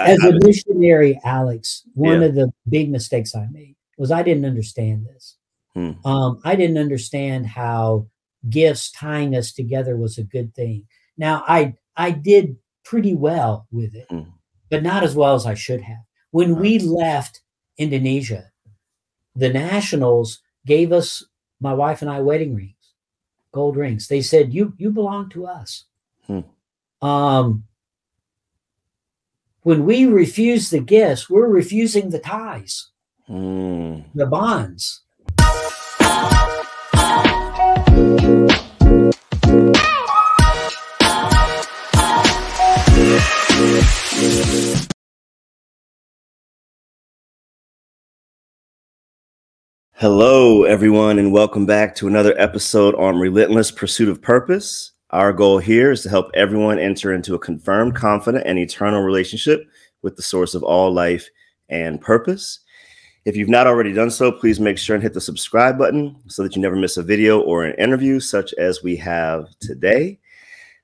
As a missionary, Alex, one of the big mistakes I made was I didn't understand this. I didn't understand how gifts tying us together was a good thing. Now, I did pretty well with it, but not as well as I should have. When we left Indonesia, the nationals gave us, my wife and I, wedding rings, gold rings. They said, you belong to us. When we refuse the gifts, we're refusing the ties, the bonds. Hello, everyone, and welcome back to another episode on Relentless Pursuit of Purpose. Our goal here is to help everyone enter into a confirmed, confident, and eternal relationship with the source of all life and purpose. If you've not already done so, please make sure and hit the subscribe button so that you never miss a video or an interview such as we have today.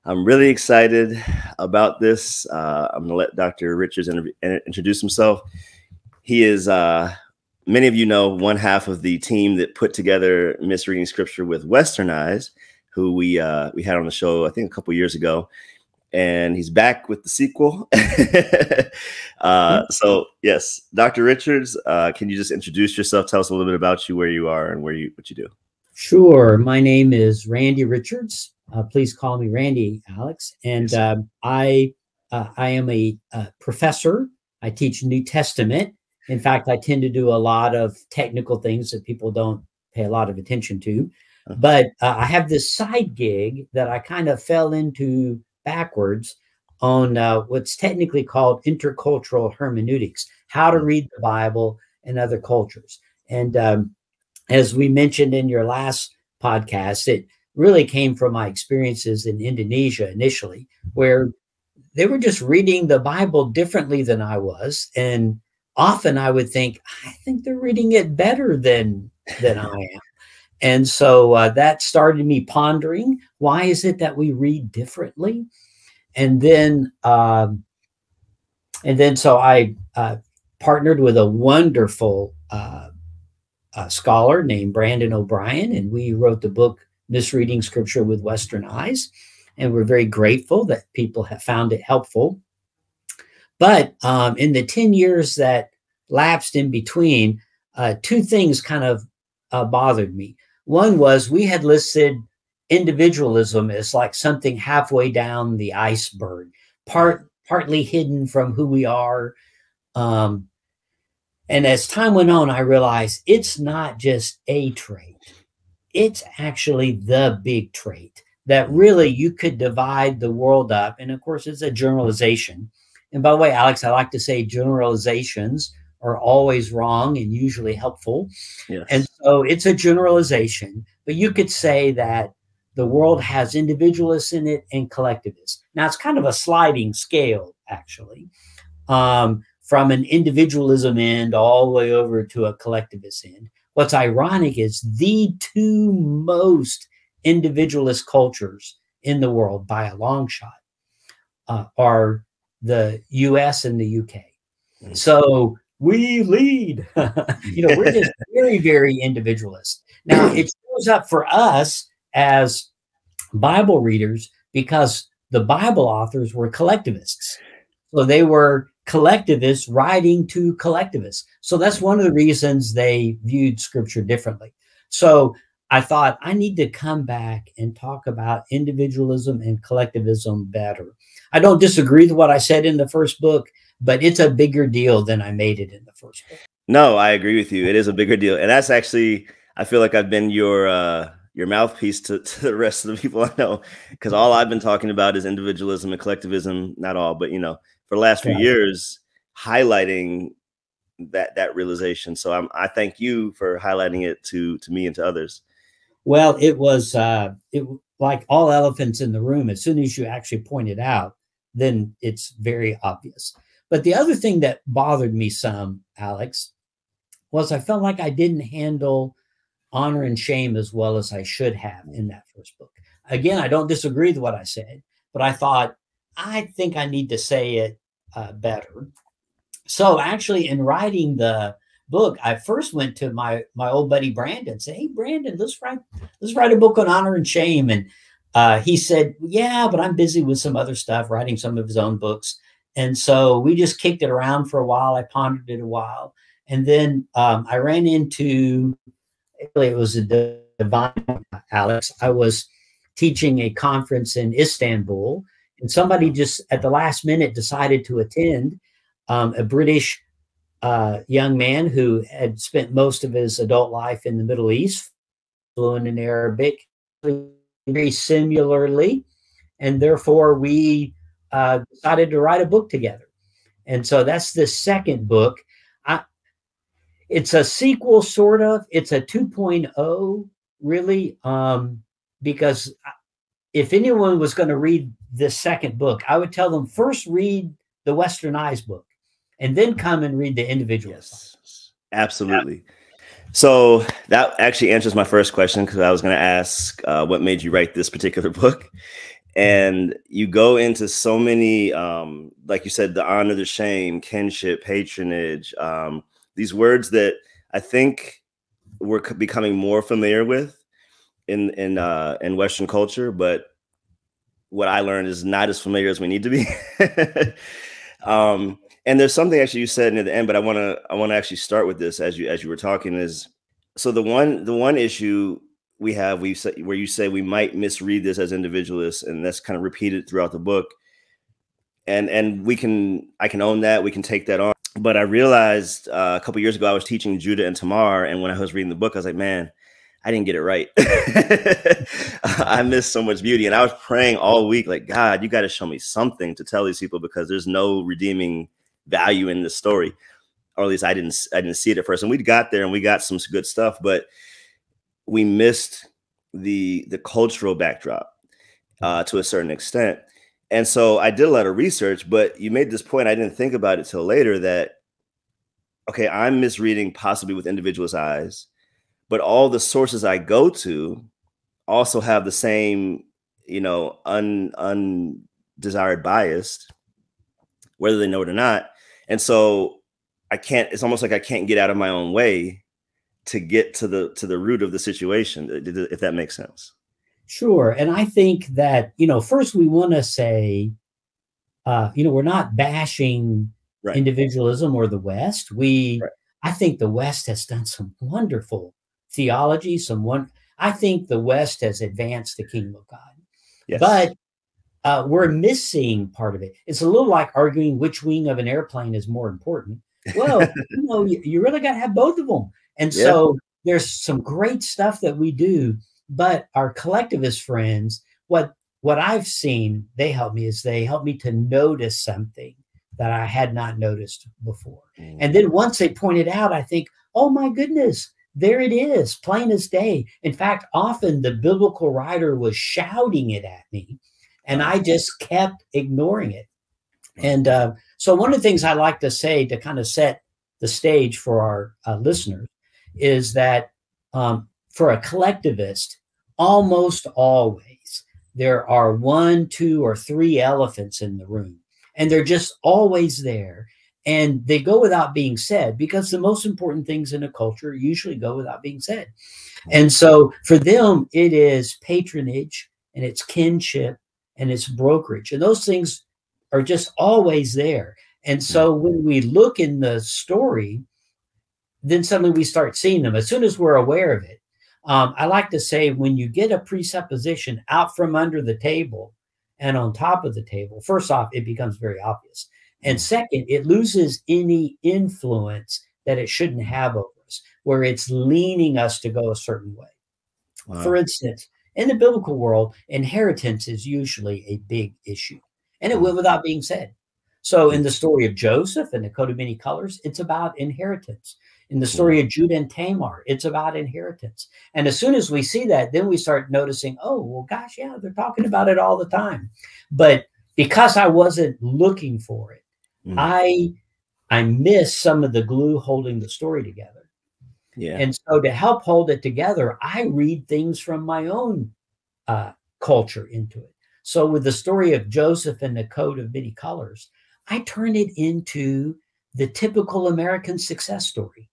I'm really excited about this. I'm going to let Dr. Richards introduce himself. He is, many of you know, one half of the team that put together Misreading Scripture with Western Eyes, who we had on the show, I think, a couple years ago. And he's back with the sequel. So, yes, Dr. Richards, can you just introduce yourself? Tell us a little bit about you, where you are, and what you do. Sure. My name is Randy Richards. Please call me Randy, Alex. And I am a professor. I teach New Testament. In fact, I tend to do a lot of technical things that people don't pay a lot of attention to. But I have this side gig that I kind of fell into backwards on what's technically called intercultural hermeneutics, how to read the Bible in other cultures. And as we mentioned in your last podcast, it really came from my experiences in Indonesia initially, where they were just reading the Bible differently than I was. And often I would think, I think they're reading it better than I am. And so that started me pondering, why is it that we read differently? And then so I partnered with a wonderful scholar named Brandon O'Brien, and we wrote the book Misreading Scripture with Western Eyes. And we're very grateful that people have found it helpful. But in the 10 years that lapsed in between, two things kind of bothered me. One was we had listed individualism as like something halfway down the iceberg, partly hidden from who we are. And as time went on, I realized it's not just a trait. It's actually the big trait that really you could divide the world up. And of course, it's a generalization. And by the way, Alex, I like to say generalizations are always wrong and usually helpful. Yes. And so it's a generalization, but you could say that the world has individualists in it and collectivists. Now, it's kind of a sliding scale, actually, from an individualism end all the way over to a collectivist end. What's ironic is the two most individualist cultures in the world by a long shot are the US and the UK. So we lead, we're just very, very individualist. Now, it shows up for us as Bible readers because the Bible authors were collectivists. So they were collectivists writing to collectivists. So that's one of the reasons they viewed Scripture differently. So I thought I need to come back and talk about individualism and collectivism better. I don't disagree with what I said in the first book, but it's a bigger deal than I made it in the first book. No, I agree with you. It is a bigger deal. And that's actually, I feel like I've been your mouthpiece to the rest of the people I know, because all I've been talking about is individualism and collectivism, not all, but, for the last few years, highlighting that realization. So I thank you for highlighting it to me and to others. Well, it was like all elephants in the room. As soon as you actually point it out, then it's very obvious. But the other thing that bothered me some, Alex, was I felt like I didn't handle honor and shame as well as I should have in that first book. Again, I don't disagree with what I said, but I thought, I think I need to say it better. So actually, in writing the book, I first went to my old buddy Brandon, said, "Hey, Brandon, let's write a book on honor and shame." And he said, "Yeah, but I'm busy with some other stuff, writing some of his own books." And so we just kicked it around for a while. I pondered it a while, and then I ran into, it was a divine, Alex. I was teaching a conference in Istanbul, and somebody just at the last minute decided to attend. A British young man who had spent most of his adult life in the Middle East, fluent in Arabic, very similarly, and therefore we decided to write a book together. And so that's the second book. It's a sequel, sort of. It's a 2.0, really, because if anyone was going to read this second book, I would tell them first read the Westernized book, and then come and read the Individualist. Yes, absolutely. So that actually answers my first question, because I was going to ask what made you write this particular book. And you go into so many, like you said, the honor, the shame, kinship, patronage, these words that I think we're becoming more familiar with in Western culture, but what I learned is not as familiar as we need to be. And there's something actually you said near the end, but I want to actually start with this as you were talking, is so the one issue we have, where you say we might misread this as individualists, and that's kind of repeated throughout the book. And I can own that. We can take that on. But I realized a couple years ago, I was teaching Judah and Tamar, and when I was reading the book, I was like, man, I didn't get it right. I missed so much beauty. And I was praying all week, like, God, you got to show me something to tell these people, because there's no redeeming value in this story. Or at least I didn't see it at first. And we got there and we got some good stuff, but we missed the cultural backdrop to a certain extent. And so I did a lot of research, but you made this point, I didn't think about it till later, that, okay, I'm misreading possibly with individualist eyes, but all the sources I go to also have the same, undesired bias, whether they know it or not. And so it's almost like I can't get out of my own way to get to the root of the situation, if that makes sense. Sure. And I think that, first we want to say, we're not bashing individualism or the West. I think the West has done some wonderful theology, I think the West has advanced the kingdom of God. Yes. But we're missing part of it. It's a little like arguing which wing of an airplane is more important. Well, you really got to have both of them. And so there's some great stuff that we do, but our collectivist friends, what I've seen, they help me to notice something that I had not noticed before. And then once they point it out, I think, oh my goodness, there it is, plain as day. In fact, often the biblical writer was shouting it at me, and I just kept ignoring it. And so one of the things I like to say to kind of set the stage for our listeners is that for a collectivist, almost always there are 1, 2, or 3 elephants in the room, and they're just always there. And they go without being said, because the most important things in a culture usually go without being said. And so for them, it is patronage, and it's kinship, and it's brokerage. And those things are just always there. And so when we look in the story, then suddenly we start seeing them as soon as we're aware of it. I like to say, when you get a presupposition out from under the table and on top of the table, first off, it becomes very obvious. And second, it loses any influence that it shouldn't have over us, where it's leaning us to go a certain way. Wow. For instance, in the biblical world, inheritance is usually a big issue, and it went without being said. So in the story of Joseph and the coat of many colors, it's about inheritance. In the story of Judah and Tamar, it's about inheritance. And as soon as we see that, then we start noticing, oh, well, gosh, yeah, they're talking about it all the time. But because I wasn't looking for it, I miss some of the glue holding the story together. Yeah. And so to help hold it together, I read things from my own culture into it. So with the story of Joseph and the coat of many colors, I turn it into the typical American success story.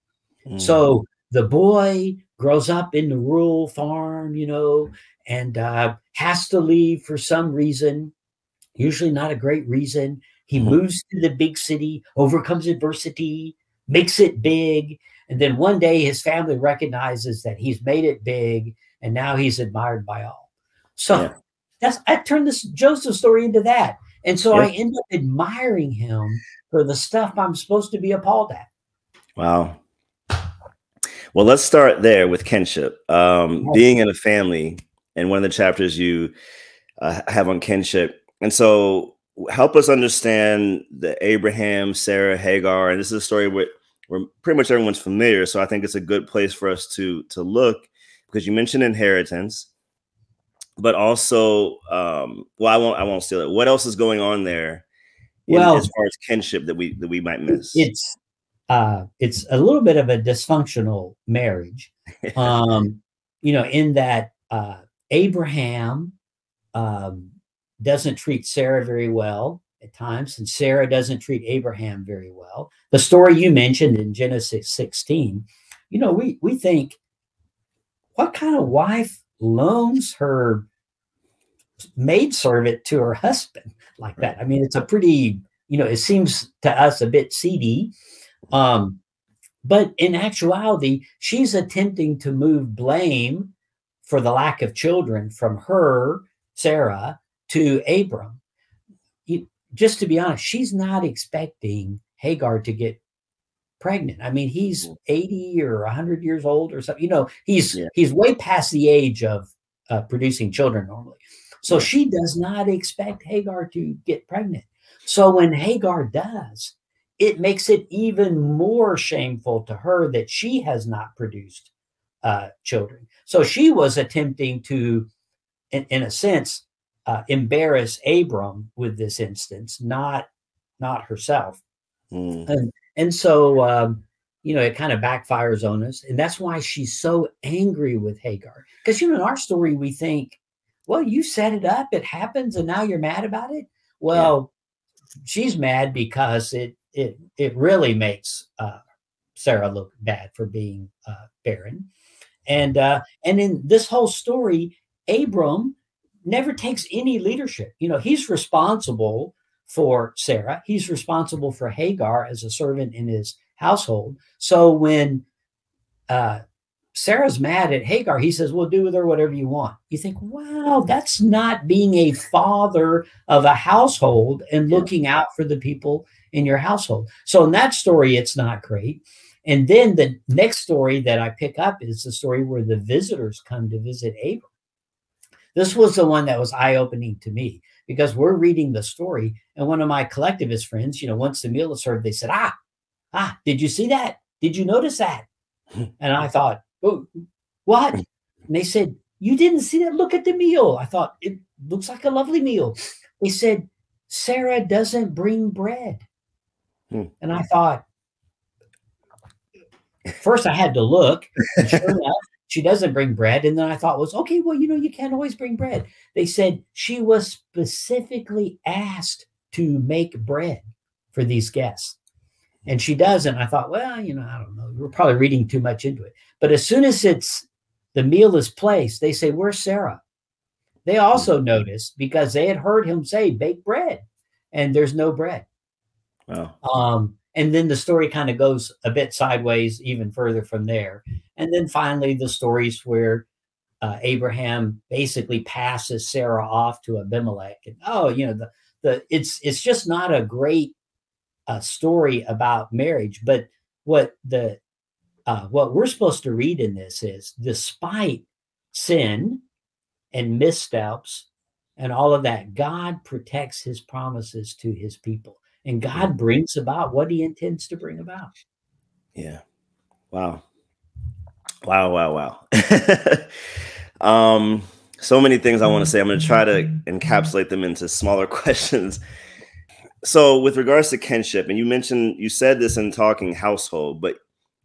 So the boy grows up in the rural farm, and has to leave for some reason, usually not a great reason. He moves to the big city, overcomes adversity, makes it big. And then one day his family recognizes that he's made it big, and now he's admired by all. So I turned this Joseph story into that. And so I end up admiring him for the stuff I'm supposed to be appalled at. Wow. Well, let's start there with kinship. Being in a family, and one of the chapters you have on kinship. And so help us understand the Abraham, Sarah, Hagar. And this is a story where pretty much everyone's familiar. So I think it's a good place for us to look, because you mentioned inheritance, but also, well, I won't steal it. What else is going on there as far as kinship that we might miss? It's a little bit of a dysfunctional marriage, in that Abraham doesn't treat Sarah very well at times, and Sarah doesn't treat Abraham very well. The story you mentioned in Genesis 16, we think, what kind of wife loans her maidservant to her husband like that? I mean, it's a pretty, it seems to us a bit seedy. But in actuality, she's attempting to move blame for the lack of children from her, Sarah, to Abram. Just to be honest, she's not expecting Hagar to get pregnant. I mean, he's 80 or 100 years old or something. He's way past the age of producing children normally. So she does not expect Hagar to get pregnant. So when Hagar does, it makes it even more shameful to her that she has not produced children. So she was attempting to, in a sense, embarrass Abram with this instance, not herself. And so, it kind of backfires on us. And that's why she's so angry with Hagar. Because, in our story, we think, well, you set it up, it happens, and now you're mad about it. Well, she's mad because it really makes Sarah look bad for being barren. And in this whole story, Abram never takes any leadership. He's responsible for Sarah. He's responsible for Hagar as a servant in his household. So when Sarah's mad at Hagar, he says, well, do with her whatever you want. You think, wow, that's not being a father of a household and looking out for the people in your household. So in that story, it's not great. And then the next story that I pick up is the story where the visitors come to visit Abram. This was the one that was eye-opening to me, because we're reading the story, and one of my collectivist friends, once the meal is served, they said, did you see that? Did you notice that? And I thought, oh, what? And they said, you didn't see that? Look at the meal. I thought, it looks like a lovely meal. They said, Sarah doesn't bring bread. And I thought, first I had to look, and sure enough, she doesn't bring bread. And then I thought okay, well, you can't always bring bread. They said she was specifically asked to make bread for these guests. And she doesn't. I thought, well, I don't know. We're probably reading too much into it. But as soon as the meal is placed, they say, where's Sarah? They also noticed, because they had heard him say, bake bread, and there's no bread. Wow. And then the story kind of goes a bit sideways even further from there. And then finally, the stories where Abraham basically passes Sarah off to Abimelech. And it's just not a great story about marriage. But what we're supposed to read in this is, despite sin and missteps and all of that, God protects his promises to his people. And God brings about what he intends to bring about. Yeah. Wow. So many things I want to say. I'm going to try to encapsulate them into smaller questions. So with regards to kinship, and you said this in talking household, but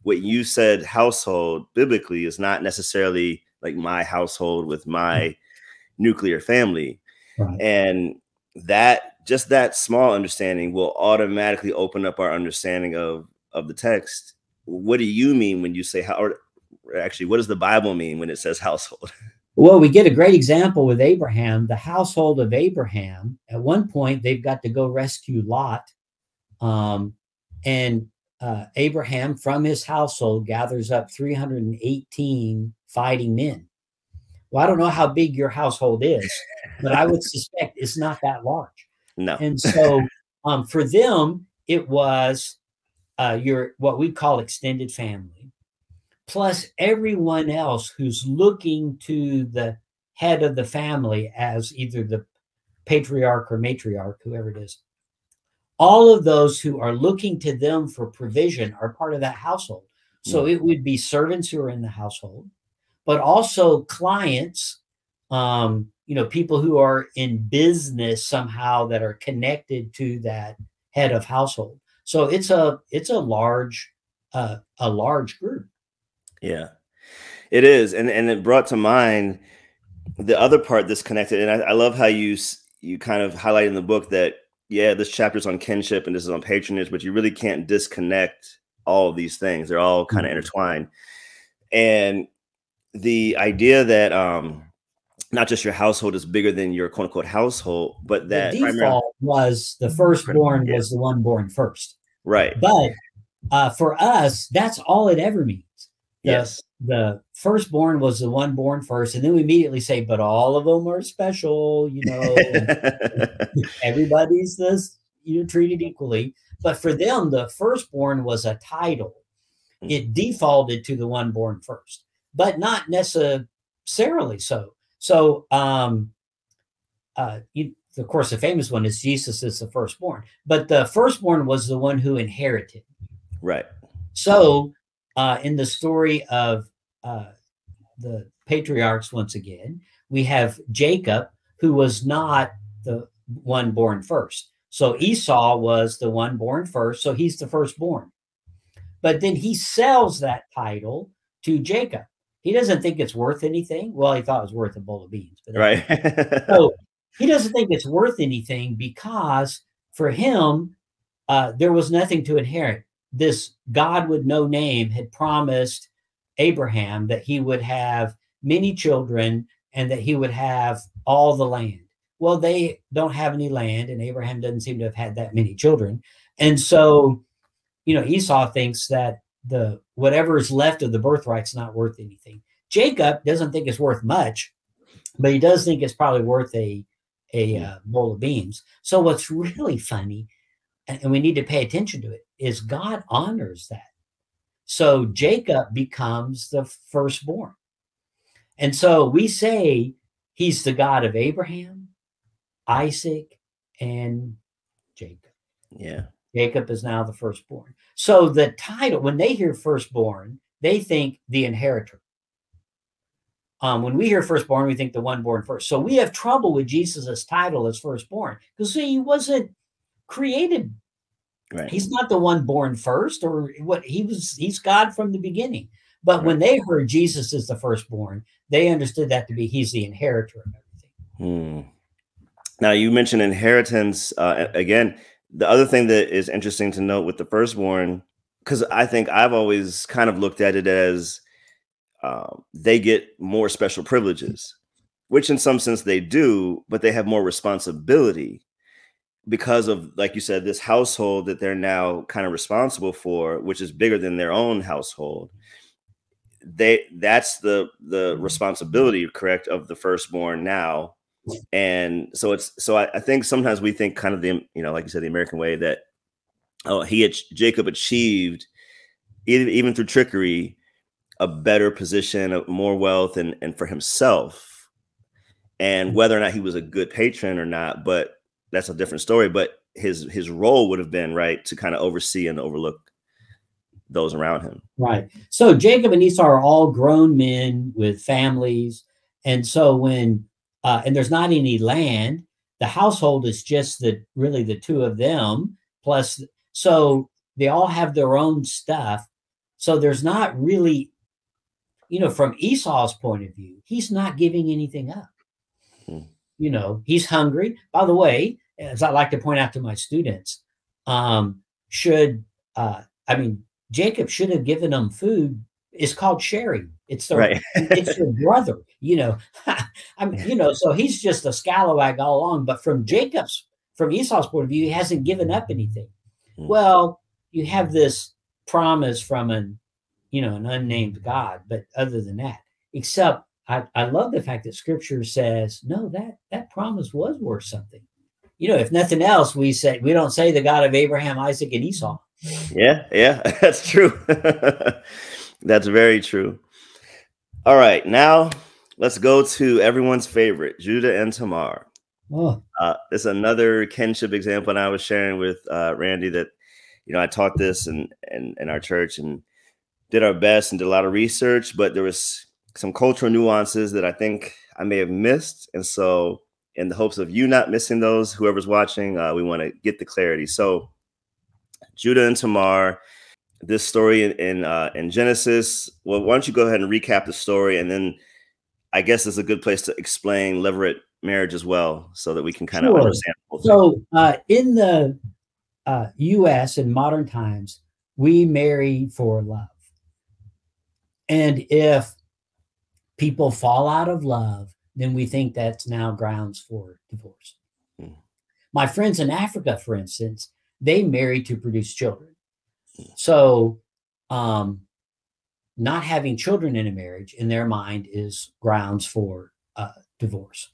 what you said household biblically is not necessarily like my household with my nuclear family. Right. And that small understanding will automatically open up our understanding of the text. What do you mean when you say how, or actually, what does the Bible mean when it says household? Well, we get a great example with Abraham, the household of Abraham. At one point, they've got to go rescue Lot. And Abraham, from his household, gathers up 318 fighting men. Well, I don't know how big your household is, but I would suspect it's not that large. No. And so for them, it was what we call extended family, plus everyone else who's looking to the head of the family as either the patriarch or matriarch, whoever it is. All of those who are looking to them for provision are part of that household. So it would be servants who are in the household, but also clients, people who are in business somehow that are connected to that head of household. So it's a large group. Yeah, it is. And it brought to mind the other part that's connected. And I love how you kind of highlight in the book that, yeah, this chapter is on kinship and this is on patronage, but you really can't disconnect all of these things. They're all kind of intertwined. And the idea that not just your household is bigger than your quote unquote household, but that the default was the firstborn was the one born first. Right. But for us, that's all it ever means. Yes. The firstborn was the one born first. And then we immediately say, but all of them are special, everybody's treated equally. But for them, the firstborn was a title. It defaulted to the one born first, but not necessarily so. So, of course, the famous one is Jesus is the firstborn, but the firstborn was the one who inherited. Right. So, in the story of the patriarchs, once again, we have Jacob, who was not the one born first. So Esau was the one born first, so he's the firstborn. But then he sells that title to Jacob. He doesn't think it's worth anything. Well, he thought it was worth a bowl of beans. But right. So he doesn't think it's worth anything because for him, there was nothing to inherit. This God with no name had promised Abraham that he would have many children and that he would have all the land. Well, they don't have any land, and Abraham doesn't seem to have had that many children. And so, Esau thinks that whatever is left of the birthright's not worth anything. Jacob doesn't think it's worth much, but he does think it's probably worth a bowl of beans. So what's really funny, and we need to pay attention to it, is God honors that. So Jacob becomes the firstborn. And so we say he's the God of Abraham, Isaac, and Jacob. Yeah. Jacob is now the firstborn. So the title, when they hear firstborn, they think the inheritor. When we hear firstborn, we think the one born first. So we have trouble with Jesus's title as firstborn because he wasn't created. Right. He's not the one born first, or what he's God from the beginning. But when they heard Jesus is the firstborn, they understood that to be he's the inheritor of everything. Now you mentioned inheritance again. The other thing that is interesting to note with the firstborn, because I think I've always kind of looked at it as they get more special privileges, which in some sense they do, but they have more responsibility because of, like you said, this household that they're now kind of responsible for, which is bigger than their own household. That's the responsibility, correct, of the firstborn now. And so I think sometimes we think kind of like you said, the American way that, Jacob achieved even through trickery, a better position, more wealth and for himself, and whether or not he was a good patron or not, but that's a different story. But his role would have been to kind of oversee and overlook those around him. Right. So Jacob and Esau are all grown men with families. And so when and there's not any land, the household is just really the two of them, plus, so they all have their own stuff. So there's not really, from Esau's point of view, he's not giving anything up. He's hungry. By the way, as I like to point out to my students, Jacob should have given them food. It's called sharing. It's their, Right. it's your brother, so he's just a scalawag all along. But from Esau's point of view, he hasn't given up anything. Well, you have this promise from an unnamed God, but other than that, except I love the fact that Scripture says, no, that promise was worth something. If nothing else, we don't say the God of Abraham, Isaac, and Esau. Yeah, that's true. That's very true. All right, now let's go to everyone's favorite, Judah and Tamar. Oh. This is another kinship example, and I was sharing with Randy that, I taught this in our church and did our best and did a lot of research, but there was some cultural nuances that I think I may have missed. And so in the hopes of you not missing those, whoever's watching, we want to get the clarity. So Judah and Tamar, this story in Genesis. Well, why don't you go ahead and recap the story, and then I guess it's a good place to explain levirate marriage as well, so that we can kind of understand. So in the U.S. in modern times, we marry for love, and if people fall out of love, then we think that's now grounds for divorce. My friends in Africa, for instance, they marry to produce children. So not having children in a marriage in their mind is grounds for divorce.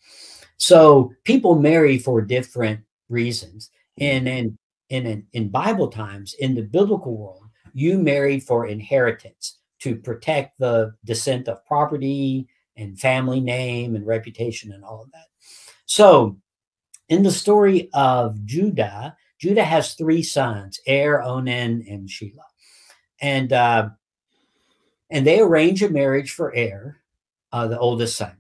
So people marry for different reasons. And in Bible times, in the biblical world, you married for inheritance to protect the descent of property and family name and reputation and all of that. So in the story of Judah has 3 sons, Er, Onan, and Shelah. And they arrange a marriage for Er, the oldest son.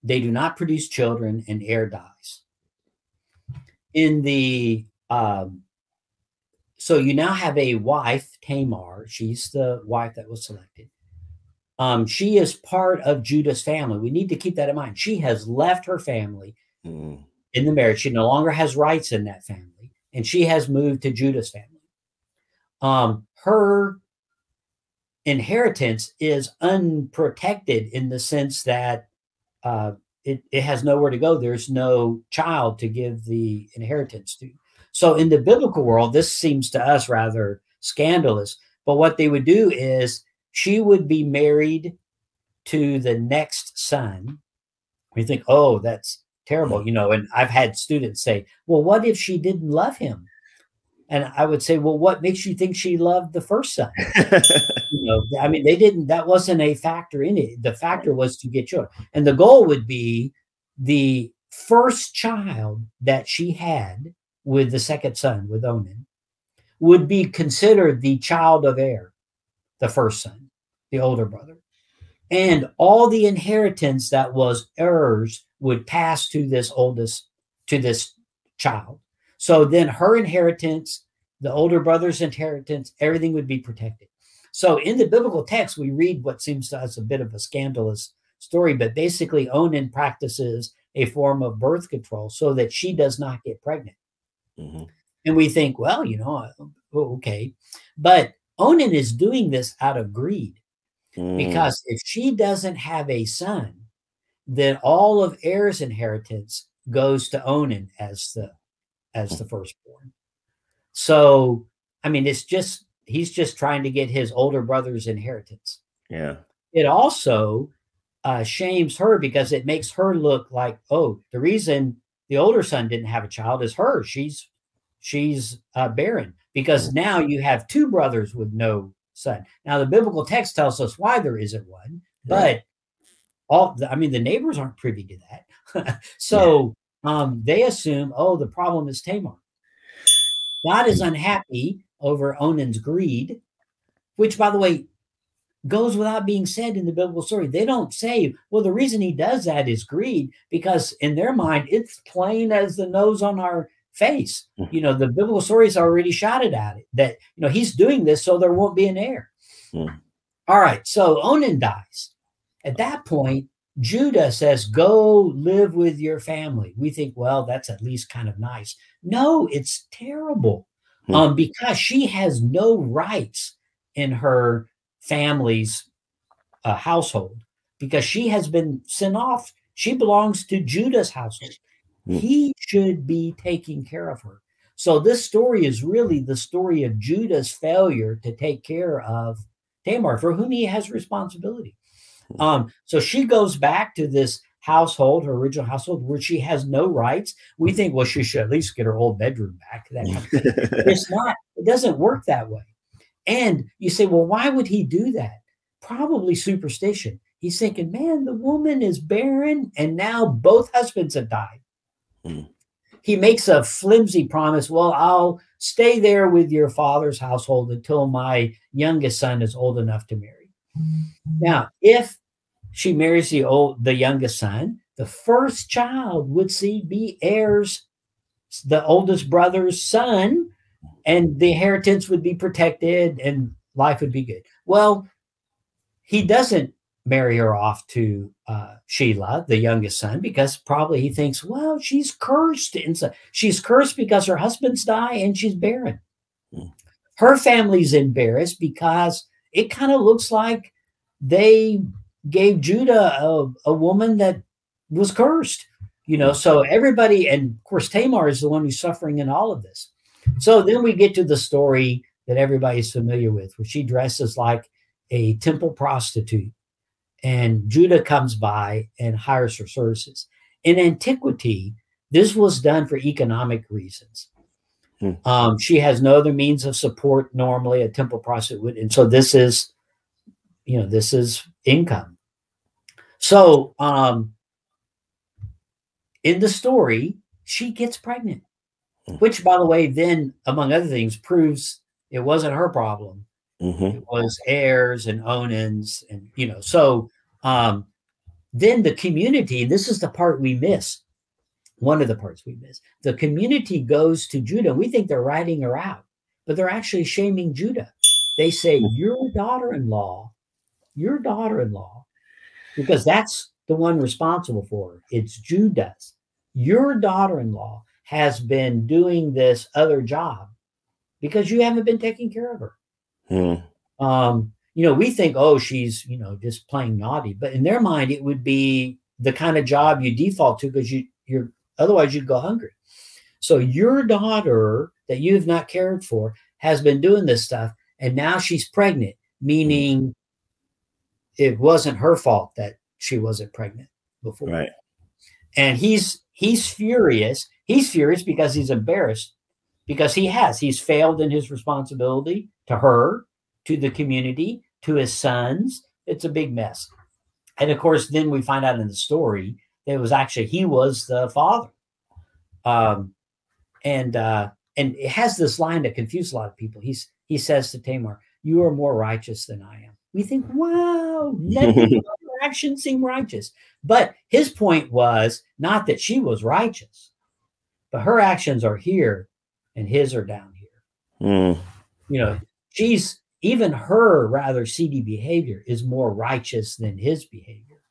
They do not produce children, and Er dies. So you now have a wife, Tamar. She's the wife that was selected. She is part of Judah's family. We need to keep that in mind. She has left her family in the marriage. She no longer has rights in that family, and she has moved to Judah's family. Her inheritance is unprotected in the sense that it has nowhere to go. There's no child to give the inheritance to. So in the biblical world, this seems to us rather scandalous. But what they would do is she would be married to the next son. We think, oh, that's terrible, and I've had students say, well, what if she didn't love him? And I would say, well, what makes you think she loved the first son? They didn't, that wasn't a factor in it. The factor was to get children. And the goal would be the first child that she had with the second son, with Onan, would be considered the child of Er, the first son, the older brother. And all the inheritance that was Er's would pass to this child. So then her inheritance, the older brother's inheritance, everything would be protected. So in the biblical text, we read what seems to us a bit of a scandalous story, but basically Onan practices a form of birth control so that she does not get pregnant. And we think, well, okay. But Onan is doing this out of greed, because if she doesn't have a son, then all of Er's inheritance goes to Onan as the firstborn. So, he's just trying to get his older brother's inheritance. Yeah. It also shames her, because it makes her look like, oh, the reason the older son didn't have a child is her. She's barren, because now you have 2 brothers with no son. Now the biblical text tells us why there isn't one, but the neighbors aren't privy to that. So they assume, oh, the problem is Tamar. God is unhappy over Onan's greed, which, by the way, goes without being said in the biblical story. They don't say, well, the reason he does that is greed, because in their mind, it's plain as the nose on our face. The biblical stories already shouted at it that, he's doing this so there won't be an heir. All right. So Onan dies. At that point, Judah says, go live with your family. We think, well, that's at least kind of nice. No, it's terrible. Because she has no rights in her family's household, because she has been sent off. She belongs to Judah's household. He should be taking care of her. So this story is really the story of Judah's failure to take care of Tamar, for whom he has responsibility. So she goes back to this household, her original household, where she has no rights. We think, well, she should at least get her old bedroom back. It's not, it doesn't work that way. And you say, well, why would he do that? Probably superstition. He's thinking, man, the woman is barren and now both husbands have died. He makes a flimsy promise. Well, I'll stay there with your father's household until my youngest son is old enough to marry. Now, if she marries the youngest son, the first child would be heirs, the oldest brother's son, and the inheritance would be protected and life would be good. Well, he doesn't marry her off to Shelah, the youngest son, because probably he thinks, well, she's cursed. And so she's cursed because her husbands die and she's barren. Her family's embarrassed because it kind of looks like they gave Judah a woman that was cursed, so everybody, and of course, Tamar is the one who's suffering in all of this. So then we get to the story that everybody's familiar with, where she dresses like a temple prostitute, and Judah comes by and hires her services. In antiquity, this was done for economic reasons. She has no other means of support normally, a temple prostitute would, and so this is, this is income. So in the story, she gets pregnant, which, by the way, then, among other things, proves it wasn't her problem. It was heirs and Onans, and so then the community, and this is the part we miss, one of the parts we miss, the community goes to Judah. We think they're writing her out, but they're actually shaming Judah. They say, your daughter-in-law, because that's the one responsible for her. It's Judah's. Your daughter-in-law has been doing this other job because you haven't been taking care of her. We think, oh, she's, just playing naughty. But in their mind, it would be the kind of job you default to because you're otherwise you'd go hungry. So your daughter that you have not cared for has been doing this stuff, and now she's pregnant, meaning it wasn't her fault that she wasn't pregnant before. Right. And he's furious. He's furious because he's embarrassed, because he's failed in his responsibility to her, to the community, to his sons. It's a big mess. And of course, then we find out in the story that it was actually, he was the father. And it has this line that confused a lot of people. He says to Tamar, you are more righteous than I am. We think, wow, let the actions seem righteous. But his point was not that she was righteous, but her actions are here and his are down here. Even her rather seedy behavior is more righteous than his behavior.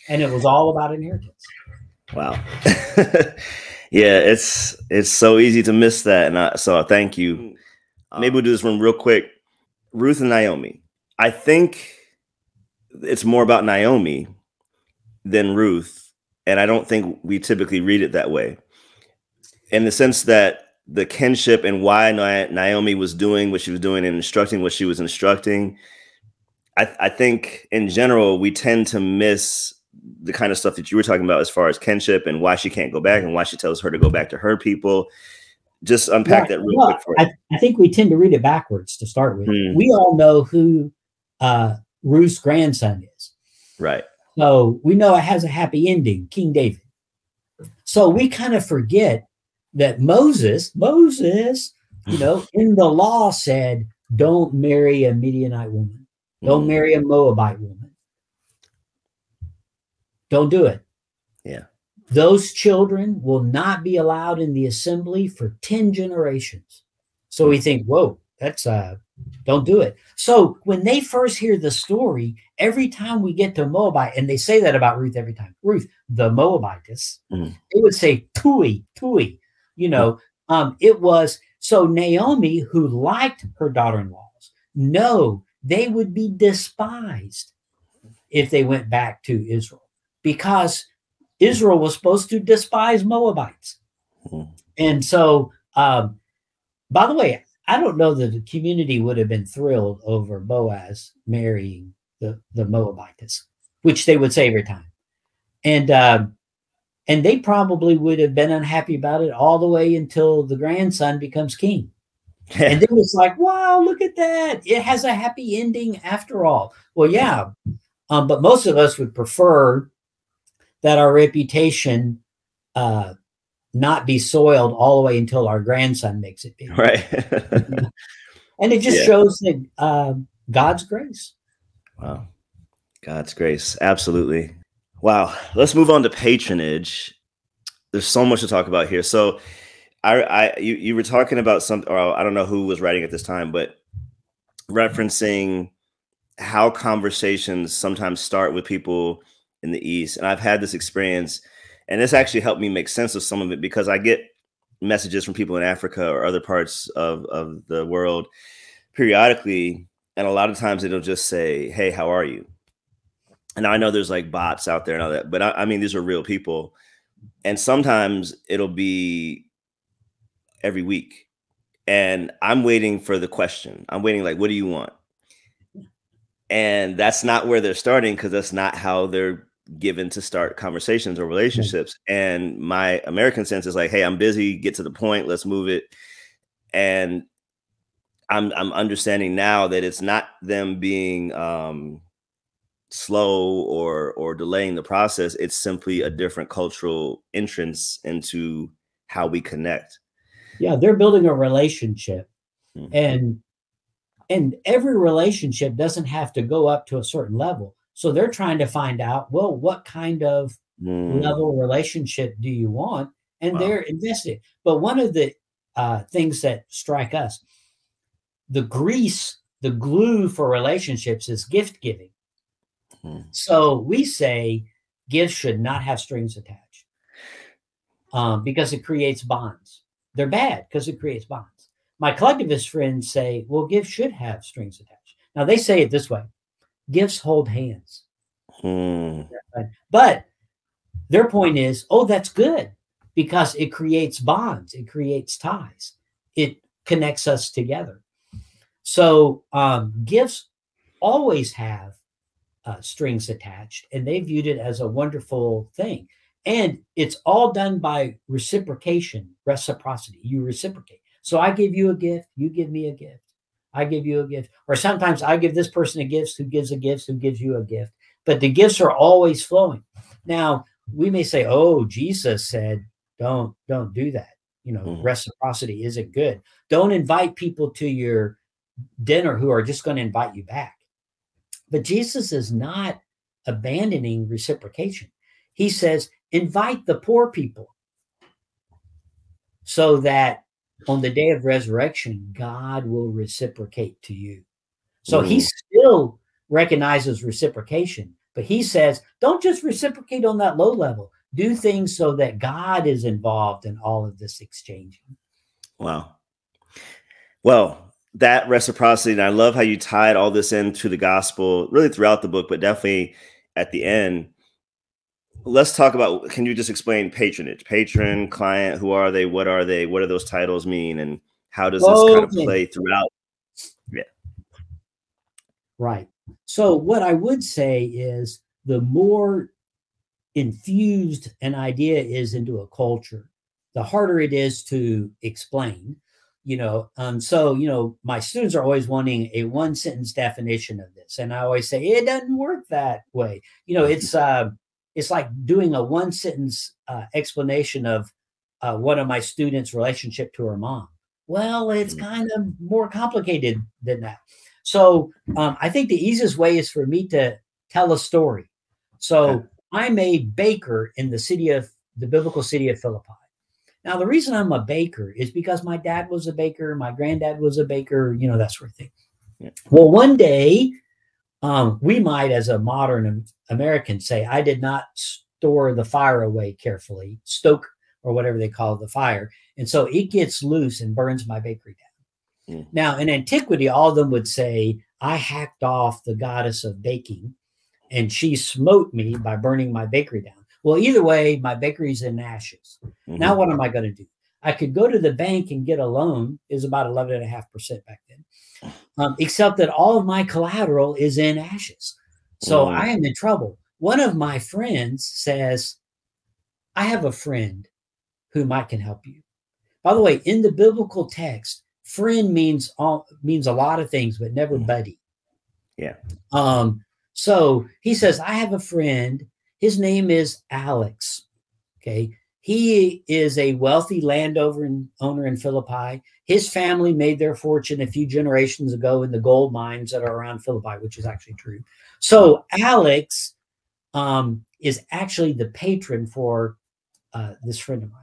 And it was all about inheritance. Wow. Yeah, it's so easy to miss that. And so thank you. Maybe we'll do this one real quick. Ruth and Naomi. I think it's more about Naomi than Ruth. And I don't think we typically read it that way, in the sense that the kinship and why Naomi was doing what she was doing and instructing what she was instructing. I think in general, we tend to miss the kind of stuff that you were talking about as far as kinship and why she can't go back and why she tells her to go back to her people. Just unpack that real quick for you. I think we tend to read it backwards to start with. We all know who Ruth's grandson is. Right. So we know it has a happy ending, King David. So we kind of forget that Moses, in the law said, don't marry a Midianite woman. Don't marry a Moabite woman. Don't do it. Yeah. Those children will not be allowed in the assembly for 10 generations. So we think, whoa, that's don't do it. So when they first hear the story, every time we get to Moabite, and they say that about Ruth every time, Ruth, the Moabitess, it would say tui, tui, it was, so Naomi, who liked her daughter-in-laws, no, they would be despised if they went back to Israel, because Israel was supposed to despise Moabites. And so, by the way, I don't know that the community would have been thrilled over Boaz marrying the Moabitess, which they would say every time. And they probably would have been unhappy about it all the way until the grandson becomes king. And then it's like, wow, look at that. It has a happy ending after all. Well, yeah. But most of us would prefer that our reputation not be soiled all the way until our grandson makes it big. Right. And it just shows that God's grace. Wow. God's grace. Absolutely. Wow. Let's move on to patronage. There's so much to talk about here. So you were talking about something, or I don't know who was writing at this time, but referencing how conversations sometimes start with people in the East. And I've had this experience, and this actually helped me make sense of some of it, because I get messages from people in Africa or other parts of the world periodically. And a lot of times it'll just say, hey, how are you? And I know there's like bots out there and all that, but I mean, these are real people. And sometimes it'll be every week. And I'm waiting for the question. I'm waiting, like, what do you want? And that's not where they're starting, because that's not how they're given to start conversations or relationships. And my American sense is like, hey, I'm busy, get to the point, let's move it. And I'm understanding now that it's not them being slow or delaying the process. It's simply a different cultural entrance into how we connect. Yeah, they're building a relationship. And every relationship doesn't have to go up to a certain level. So they're trying to find out, well, what kind of level relationship do you want? And they're invested. But one of the things that strike us, the grease, the glue for relationships is gift giving. So we say gifts should not have strings attached because it creates bonds. They're bad because it creates bonds. My collectivist friends say, well, gifts should have strings attached. Now they say it this way: gifts hold hands. But their point is, oh, that's good because it creates bonds. It creates ties. It connects us together. So gifts always have strings attached, and they viewed it as a wonderful thing. And it's all done by reciprocation, reciprocity. You reciprocate. So I give you a gift, you give me a gift. I give you a gift. Or sometimes I give this person a gift, who gives a gift, who gives you a gift. But the gifts are always flowing. Now, we may say, oh, Jesus said, don't do that. Reciprocity isn't good. Don't invite people to your dinner who are just going to invite you back. But Jesus is not abandoning reciprocation. He says, invite the poor people so that on the day of resurrection, God will reciprocate to you. So he still recognizes reciprocation, but he says, don't just reciprocate on that low level. Do things so that God is involved in all of this exchanging. Wow. Well, that reciprocity, and I love how you tied all this into the gospel, really throughout the book, but definitely at the end. Let's talk about, can you just explain patronage? Patron, client, who are they? What are they? What do those titles mean? And how does this kind of play throughout? Yeah. Right. So what I would say is the more infused an idea is into a culture, the harder it is to explain. So my students are always wanting a one sentence definition of this, and I always say it doesn't work that way. It's like doing a one sentence explanation of one of my students' relationship to her mom. Well, it's kind of more complicated than that. So I think the easiest way is for me to tell a story. So I'm a baker in the biblical city of Philippi. Now, the reason I'm a baker is because my dad was a baker, my granddad was a baker, you know, that sort of thing. Yeah. Well, one day, we might, as a modern American, say, I did not store the fire away carefully, stoke or whatever they call the fire. And so it gets loose and burns my bakery down. Mm. Now, in antiquity, all of them would say, I hacked off the goddess of baking and she smote me by burning my bakery down. Well, either way, my bakery's in ashes. Mm-hmm. Now, what am I going to do? I could go to the bank and get a loan. It was about 11.5% back then. Except that all of my collateral is in ashes. So I am in trouble. One of my friends says, I have a friend whom I can help you. By the way, in the biblical text, friend means a lot of things, but never buddy. Yeah. So he says, I have a friend. His name is Alex. Okay. He is a wealthy landowner in Philippi. His family made their fortune a few generations ago in the gold mines that are around Philippi, which is actually true. So Alex is actually the patron for this friend of mine.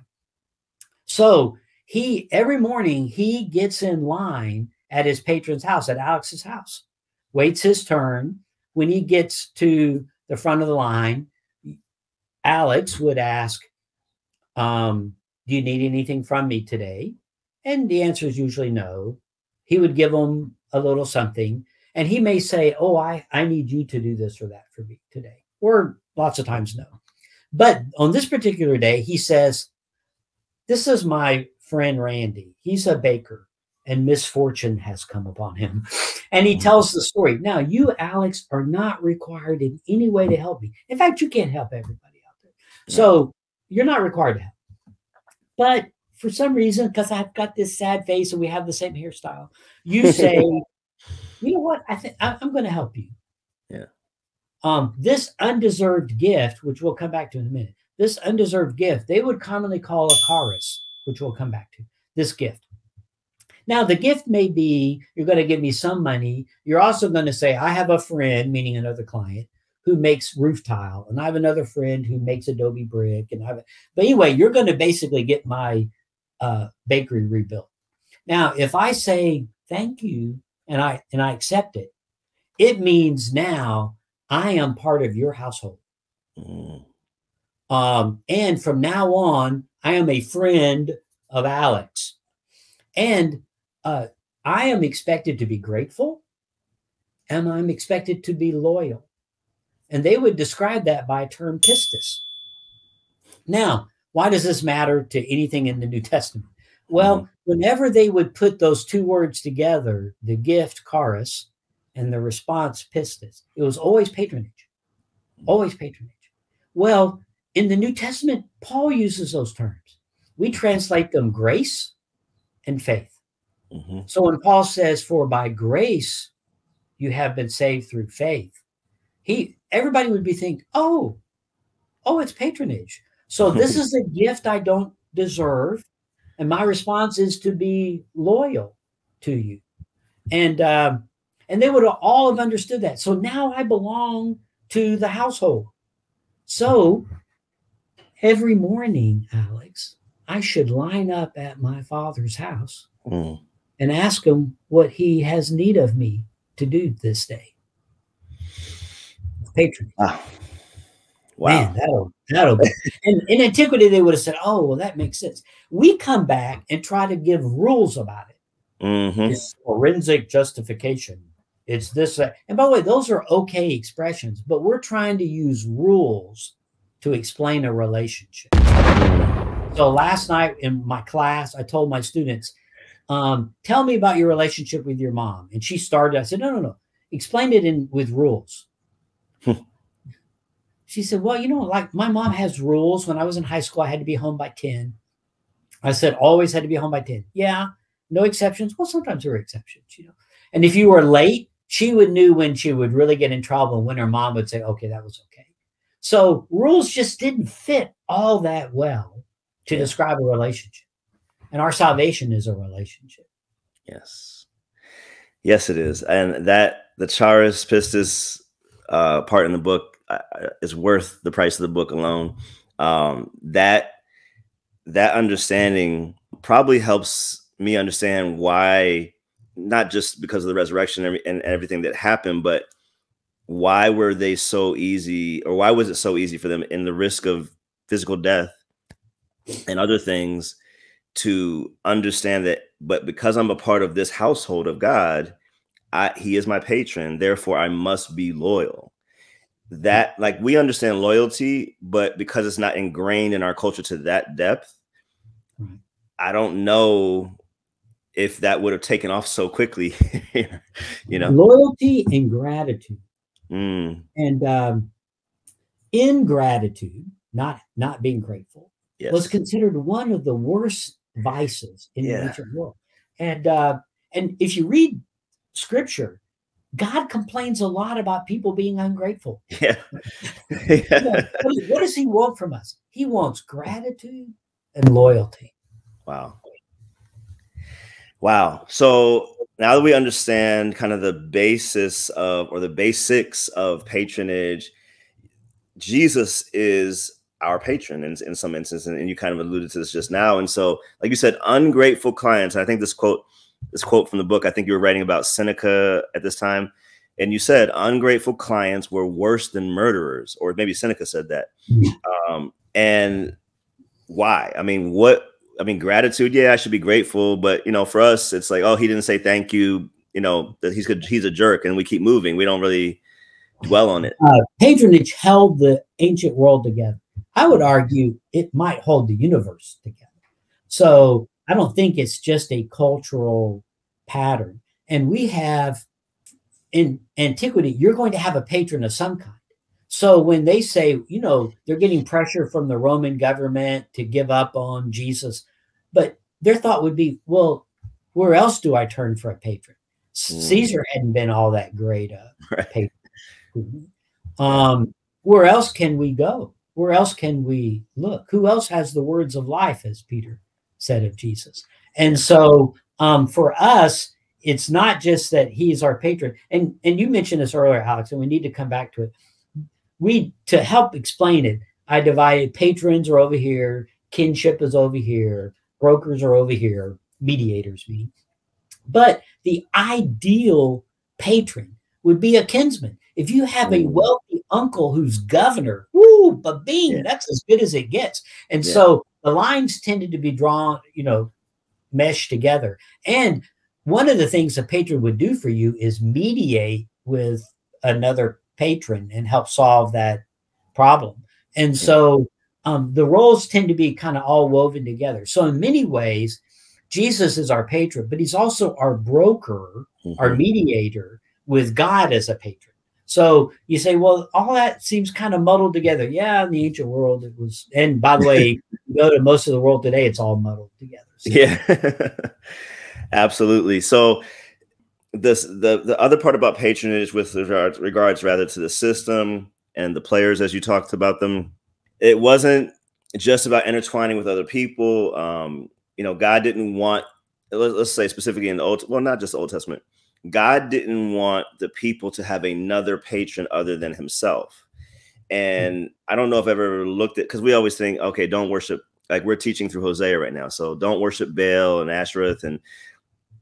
So every morning he gets in line at his patron's house, at Alex's house, waits his turn. When he gets to the front of the line, Alex would ask, do you need anything from me today? And the answer is usually no. He would give him a little something. And he may say, oh, I need you to do this or that for me today. Or lots of times no. But on this particular day, he says, this is my friend Randy. He's a baker and misfortune has come upon him. And he tells the story. Now, you, Alex, are not required in any way to help me. In fact, you can't help everybody out there. So you're not required to help. But for some reason, because I've got this sad face and we have the same hairstyle, you say, you know what? I think I'm going to help you. Yeah. This undeserved gift, which we'll come back to in a minute, this undeserved gift, they would commonly call a charis, which we'll come back to, this gift. Now, the gift may be, you're going to give me some money. You're also going to say, I have a friend, meaning another client, who makes roof tile. And I have another friend who makes adobe brick. But anyway, you're going to basically get my bakery rebuilt. Now, if I say thank you and I accept it, it means now I am part of your household. And from now on, I am a friend of Alex. And I am expected to be grateful and I'm expected to be loyal. And they would describe that by a term pistis. Now, why does this matter to anything in the New Testament? Well, whenever they would put those two words together, the gift charis and the response pistis, it was always patronage, always patronage. Well, in the New Testament, Paul uses those terms. We translate them grace and faith. So when Paul says, for by grace you have been saved through faith, everybody would be thinking, oh, it's patronage. So this is a gift I don't deserve. And my response is to be loyal to you. And they would all have understood that. So now I belong to the household. So every morning, Alex, I should line up at my father's house and ask him what he has need of me to do this day. Patronage. Wow. Man, that'll be. And in antiquity, they would have said, oh, well, that makes sense. We come back and try to give rules about it. It's forensic justification. It's this. And by the way, those are okay expressions, but we're trying to use rules to explain a relationship. So last night in my class, I told my students, tell me about your relationship with your mom. And she started, I said, no. Explain it with rules. She said, well, like my mom has rules. When I was in high school, I had to be home by 10. I said, always had to be home by 10. Yeah, no exceptions. Well, sometimes there were exceptions, And if you were late, she knew when she would really get in trouble and when her mom would say, okay, that was okay. So rules just didn't fit all that well to describe a relationship. And our salvation is a relationship. Yes. Yes, it is. And the charis pistis part in the book is worth the price of the book alone. That that understanding probably helps me understand why, not just because of the resurrection and everything that happened, but why were they so easy, or why was it so easy for them in the risk of physical death and other things to understand that, but because I'm a part of this household of God, he is my patron, therefore I must be loyal. That, like, we understand loyalty, but because it's not ingrained in our culture to that depth, I don't know if that would have taken off so quickly. You know, loyalty and gratitude. And ingratitude, not being grateful, was considered one of the worst vices in the ancient world. And if you read scripture, God complains a lot about people being ungrateful. Yeah. You know, what does he want from us? He wants gratitude and loyalty. Wow. Wow. So now that we understand kind of the basis of, or the basics of patronage, Jesus is our patron in some instances, and you kind of alluded to this just now. And so, like you said, ungrateful clients. I think this quote from the book, I think you were writing about Seneca at this time, and you said ungrateful clients were worse than murderers, or maybe Seneca said that. And why? I mean, gratitude. Yeah, I should be grateful, but you know, for us, it's like, oh, he didn't say thank you. You know, that he's a jerk, and we keep moving. We don't really dwell on it. Patronage held the ancient world together. I would argue it might hold the universe together. So I don't think it's just a cultural pattern. And we have, in antiquity, you're going to have a patron of some kind. So when they say, you know, they're getting pressure from the Roman government to give up on Jesus, but their thought would be, well, where else do I turn for a patron? Caesar hadn't been all that great a patron. Where else can we go? Where else can we look? Who else has the words of life, as Peter said of Jesus? And so for us, it's not just that he's our patron. And you mentioned this earlier, Alex, and we need to come back to it. To help explain it, I divided patrons are over here, kinship is over here, brokers are over here, mediators mean. But the ideal patron would be a kinsman. If you have a wealthy uncle who's governor, woo, ba-bing, that's as good as it gets. And so the lines tended to be drawn, you know, meshed together. And one of the things a patron would do for you is mediate with another patron and help solve that problem. And so the roles tend to be kind of all woven together. So in many ways, Jesus is our patron, but he's also our broker, our mediator with God as a patron. So you say, well, all that seems kind of muddled together. Yeah, in the ancient world it was. And by the way, you go to most of the world today, it's all muddled together. So. Yeah, absolutely. So the other part about patronage with regards rather to the system and the players, as you talked about them, it wasn't just about intertwining with other people. You know, God didn't want, let's say specifically in the not just the Old Testament, God didn't want the people to have another patron other than himself. And I don't know if I've ever looked at, because we always think, okay, don't worship, like we're teaching through Hosea right now. So don't worship Baal and Ashereth, and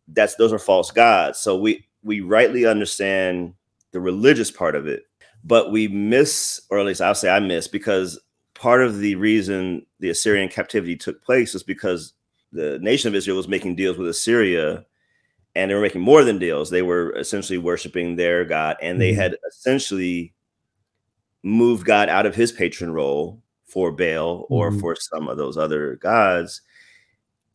those are false gods. So we rightly understand the religious part of it, but we miss, or at least I'll say I miss, because part of the reason the Assyrian captivity took place is because the nation of Israel was making deals with Assyria, and they were making more than deals. They were essentially worshiping their God, and they had essentially moved God out of his patron role for Baal or for some of those other gods.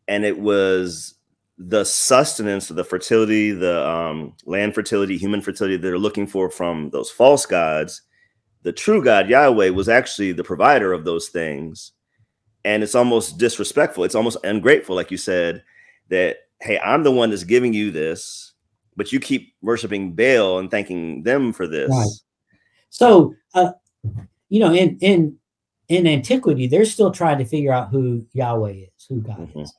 And it was the sustenance, the fertility, the land fertility, human fertility that they're looking for from those false gods. The true God, Yahweh, was actually the provider of those things. And it's almost disrespectful. It's almost ungrateful, like you said, that, hey, I'm the one that's giving you this, but you keep worshiping Baal and thanking them for this. Right. So, you know, in antiquity, they're still trying to figure out who Yahweh is, who God is.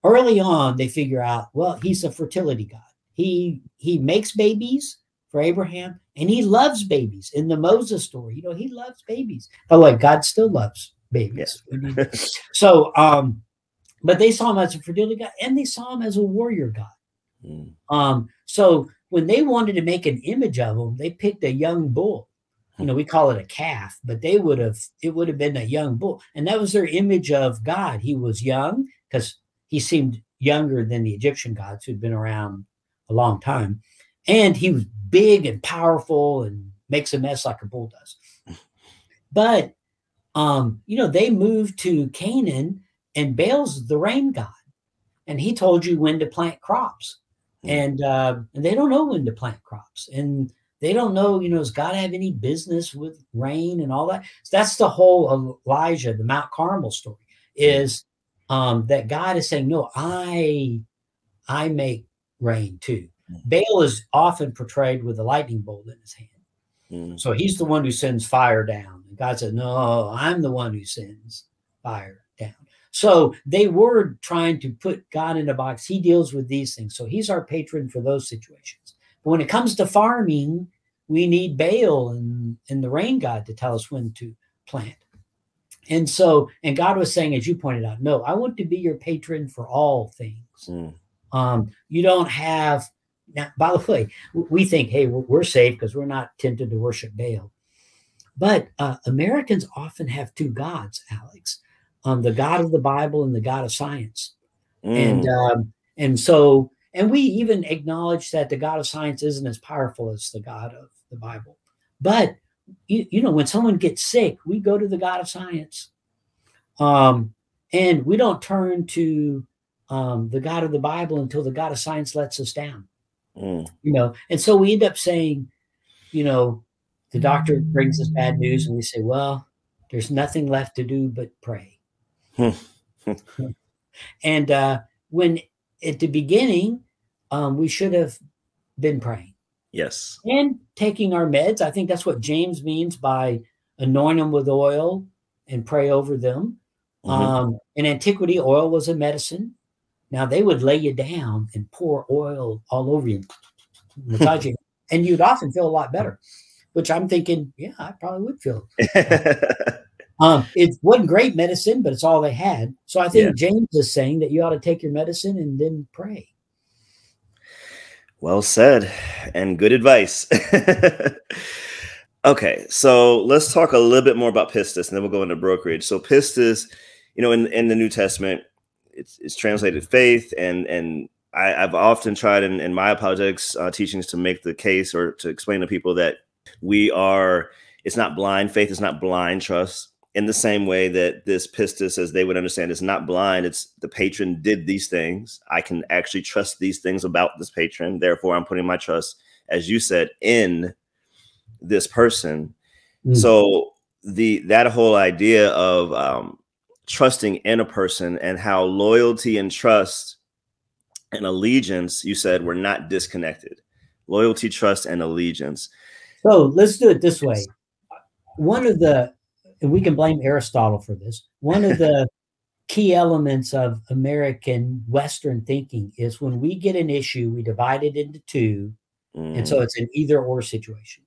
Early on, they figure out, well, he's a fertility God. He makes babies for Abraham, and he loves babies. In the Moses story, you know, he loves babies. By the way, God still loves babies. So, but they saw him as a fertility god, and they saw him as a warrior god. So when they wanted to make an image of him, they picked a young bull. We call it a calf, but it would have been a young bull. And that was their image of God. He was young because he seemed younger than the Egyptian gods who'd been around a long time. And he was big and powerful and makes a mess like a bull does. But, they moved to Canaan, and Baal's the rain god. And he told you when to plant crops. And they don't know when to plant crops. And they don't know, does God have any business with rain and all that? So that's the whole Elijah, the Mount Carmel story, is that God is saying, no, I make rain too. Baal is often portrayed with a lightning bolt in his hand. So he's the one who sends fire down. And God said, no, I'm the one who sends fire down. So they were trying to put God in a box. He deals with these things. So he's our patron for those situations. But when it comes to farming, we need Baal and the rain god to tell us when to plant. And God was saying, as you pointed out, no, I want to be your patron for all things. You don't have, now, by the way, we think, hey, we're safe because we're not tempted to worship Baal. But Americans often have two gods, Alex, the God of the Bible and the God of science. And we even acknowledge that the God of science isn't as powerful as the God of the Bible. But, when someone gets sick, we go to the God of science. And we don't turn to the God of the Bible until the God of science lets us down. And so we end up saying, the doctor brings us bad news and we say, well, there's nothing left to do but pray. And when at the beginning, we should have been praying. Yes. And taking our meds. I think that's what James means by anoint them with oil and pray over them. In antiquity, oil was a medicine. Now they would lay you down and pour oil all over you, massage you, and you'd often feel a lot better, which I'm thinking, yeah, I probably would feel. It wasn't great medicine, but it's all they had. So I think James is saying that you ought to take your medicine and then pray. Well said, and good advice. Okay, so let's talk a little bit more about pistis, and then we'll go into brokerage. So pistis, in the New Testament, it's translated faith, and I've often tried in my apologetics teachings to make the case or to explain to people that it's not blind faith, it's not blind trust. In the same way that this pistis, as they would understand, is not blind. It's the patron did these things. I can actually trust these things about this patron. Therefore, I'm putting my trust, as you said, in this person. So that whole idea of trusting in a person and how loyalty and trust and allegiance, you said, were not disconnected. Loyalty, trust, and allegiance. So let's do it this way. And we can blame Aristotle for this. One of the key elements of American Western thinking is when we get an issue, we divide it into two. And so it's an either or situation.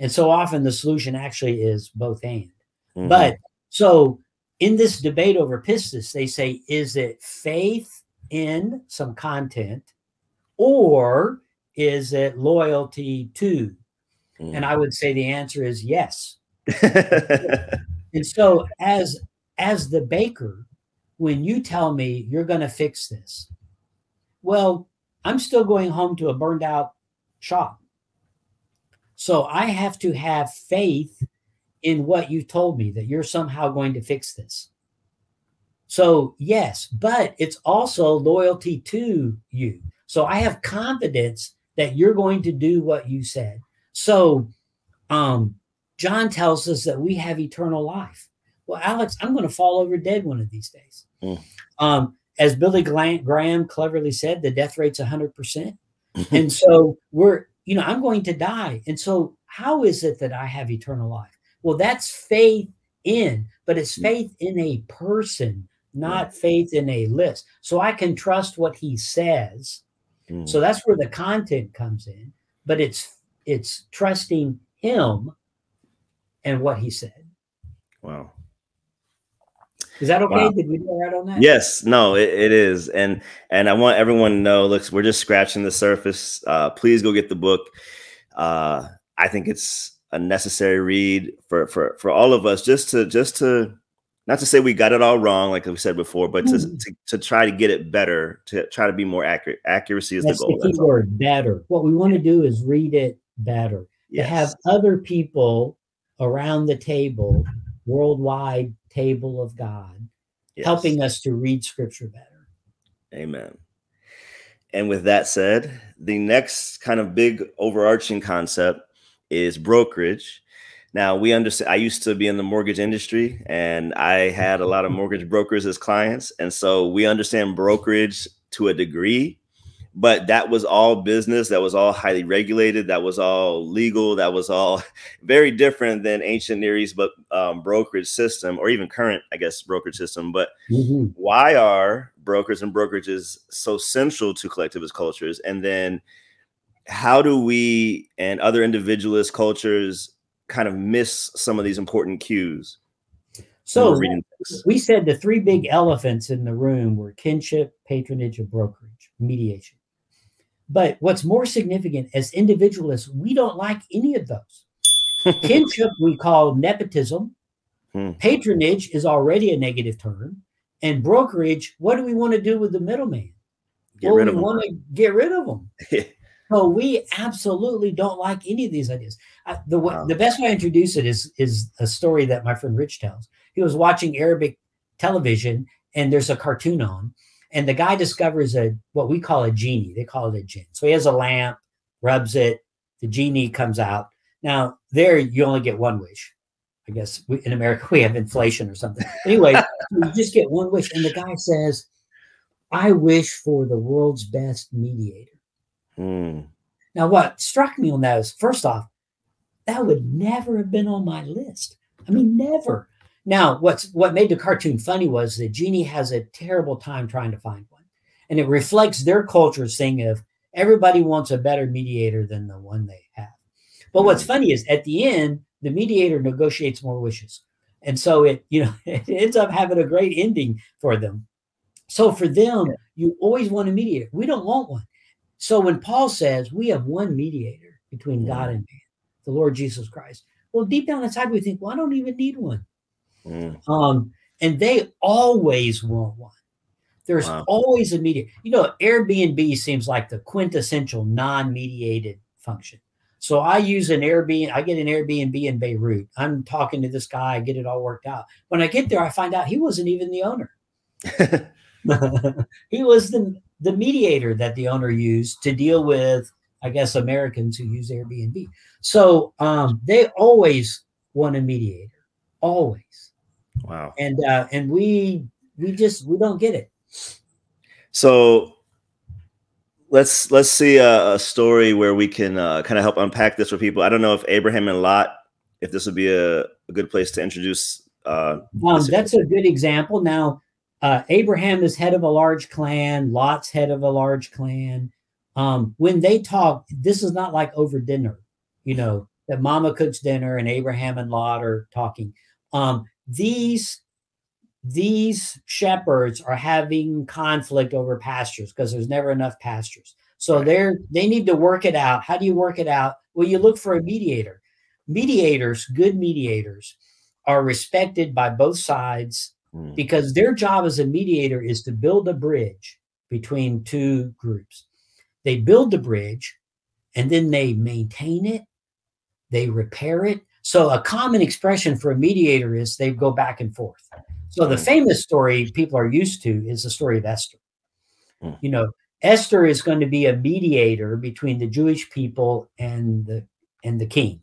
And so often the solution actually is both and. But so in this debate over pistis, they say, is it faith in some content or is it loyalty to? And I would say the answer is yes. And so as the baker, when you tell me you're going to fix this, well, I'm still going home to a burned out shop. So I have to have faith in what you told me, that you're somehow going to fix this. So yes, but it's also loyalty to you. So I have confidence that you're going to do what you said. So John tells us that we have eternal life. Well, Alex, I'm going to fall over dead one of these days. As Billy Graham cleverly said, the death rate's 100%. And so I'm going to die. And so how is it that I have eternal life? Well, that's faith in, but it's faith in a person, not faith in a list. So I can trust what he says. So that's where the content comes in, but it's trusting him and what he said. Wow. Is that okay? Wow. Did we go right on that? Yes, no, it is. And I want everyone to know, look, we're just scratching the surface. Please go get the book. I think it's a necessary read for all of us, just to not to say we got it all wrong, like we said before, but to try to get it better, to try to be more accurate. Accuracy is the goal. That's the key word, better. What we want to do is read it better. Yes. To have other people around the table, worldwide table of God, yes, helping us to read scripture better. Amen. And with that said, the next kind of big overarching concept is brokerage. Now, we understand, I used to be in the mortgage industry, and I had a lot of mortgage brokers as clients. And so we understand brokerage to a degree, but that was all business. That was all highly regulated. That was all legal. That was all very different than ancient Near East, but brokerage system, or even current, I guess, brokerage system. But why are brokers and brokerages so central to collectivist cultures? And then how do we and other individualist cultures kind of miss some of these important cues? So we said the three big elephants in the room were kinship, patronage, and brokerage, mediation. But what's more significant, as individualists, we don't like any of those. Kinship we call nepotism. Patronage is already a negative term. And brokerage, what do we want to do with the middleman? We want to get rid of them. So we absolutely don't like any of these ideas. The best way I introduce it is a story that my friend Rich tells. He was watching Arabic television, and there's a cartoon on, and the guy discovers what we call a genie. They call it a jinn. So he has a lamp, rubs it, the genie comes out. Now, there you only get one wish. I guess in America we have inflation or something. Anyway, you just get one wish, and the guy says, "I wish for the world's best mediator." Now, what struck me on that is, first off, that would never have been on my list. I mean, never. Now, what made the cartoon funny was the genie has a terrible time trying to find one. And it reflects their culture's thing of everybody wants a better mediator than the one they have. But what's funny is at the end, the mediator negotiates more wishes. And so it ends up having a great ending for them. So for them, you always want a mediator. We don't want one. So when Paul says we have one mediator between God and man, the Lord Jesus Christ, well, deep down inside, we think, well, I don't even need one. And they always want one. There's always a mediator. Airbnb seems like the quintessential non-mediated function. So I use an Airbnb. I get an Airbnb in Beirut. I'm talking to this guy. I get it all worked out. When I get there, I find out he wasn't even the owner. He was the mediator that the owner used to deal with, I guess, Americans who use Airbnb. So they always want a mediator, always. Wow. And we don't get it. So let's see a story where we can kind of help unpack this for people. I don't know if Abraham and Lot, if this would be a good place to introduce. That's a good example. Now, Abraham is head of a large clan. Lot's head of a large clan. When they talk, this is not like over dinner, that mama cooks dinner and Abraham and Lot are talking. These shepherds are having conflict over pastures because there's never enough pastures. So they need to work it out. How do you work it out? Well, you look for a mediator. Mediators, good mediators, are respected by both sides because their job as a mediator is to build a bridge between two groups. They build the bridge and then they maintain it. They repair it. So a common expression for a mediator is they go back and forth. So the famous story people are used to is the story of Esther. Esther is going to be a mediator between the Jewish people and the king.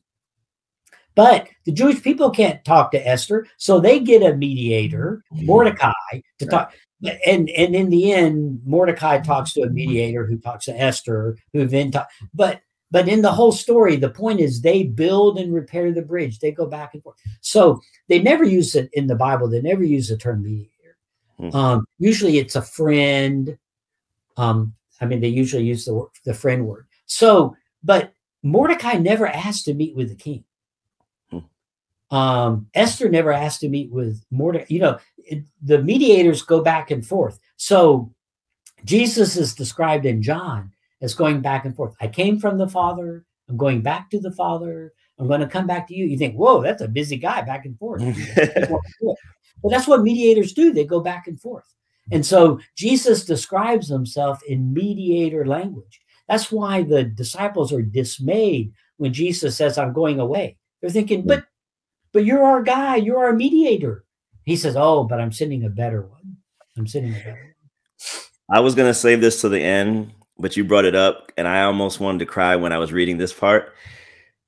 But the Jewish people can't talk to Esther, so they get a mediator, Mordecai, to talk. And in the end, Mordecai talks to a mediator who talks to Esther, who then talks. But in the whole story, the point is they build and repair the bridge. They go back and forth. So they never use it in the Bible. They never use the term mediator. Usually it's a friend. They usually use the friend word. So, but Mordecai never asked to meet with the king. Esther never asked to meet with Mordecai. the mediators go back and forth. So Jesus is described in John as going back and forth. I came from the Father. I'm going back to the Father. I'm going to come back to you. You think, whoa, that's a busy guy, back and forth. But that's what mediators do. They go back and forth. And so Jesus describes himself in mediator language. That's why the disciples are dismayed when Jesus says, I'm going away. They're thinking, but you're our guy. You're our mediator. He says, oh, but I'm sending a better one. I'm sending a better one. I was going to save this to the end, but you brought it up, and I almost wanted to cry when I was reading this part.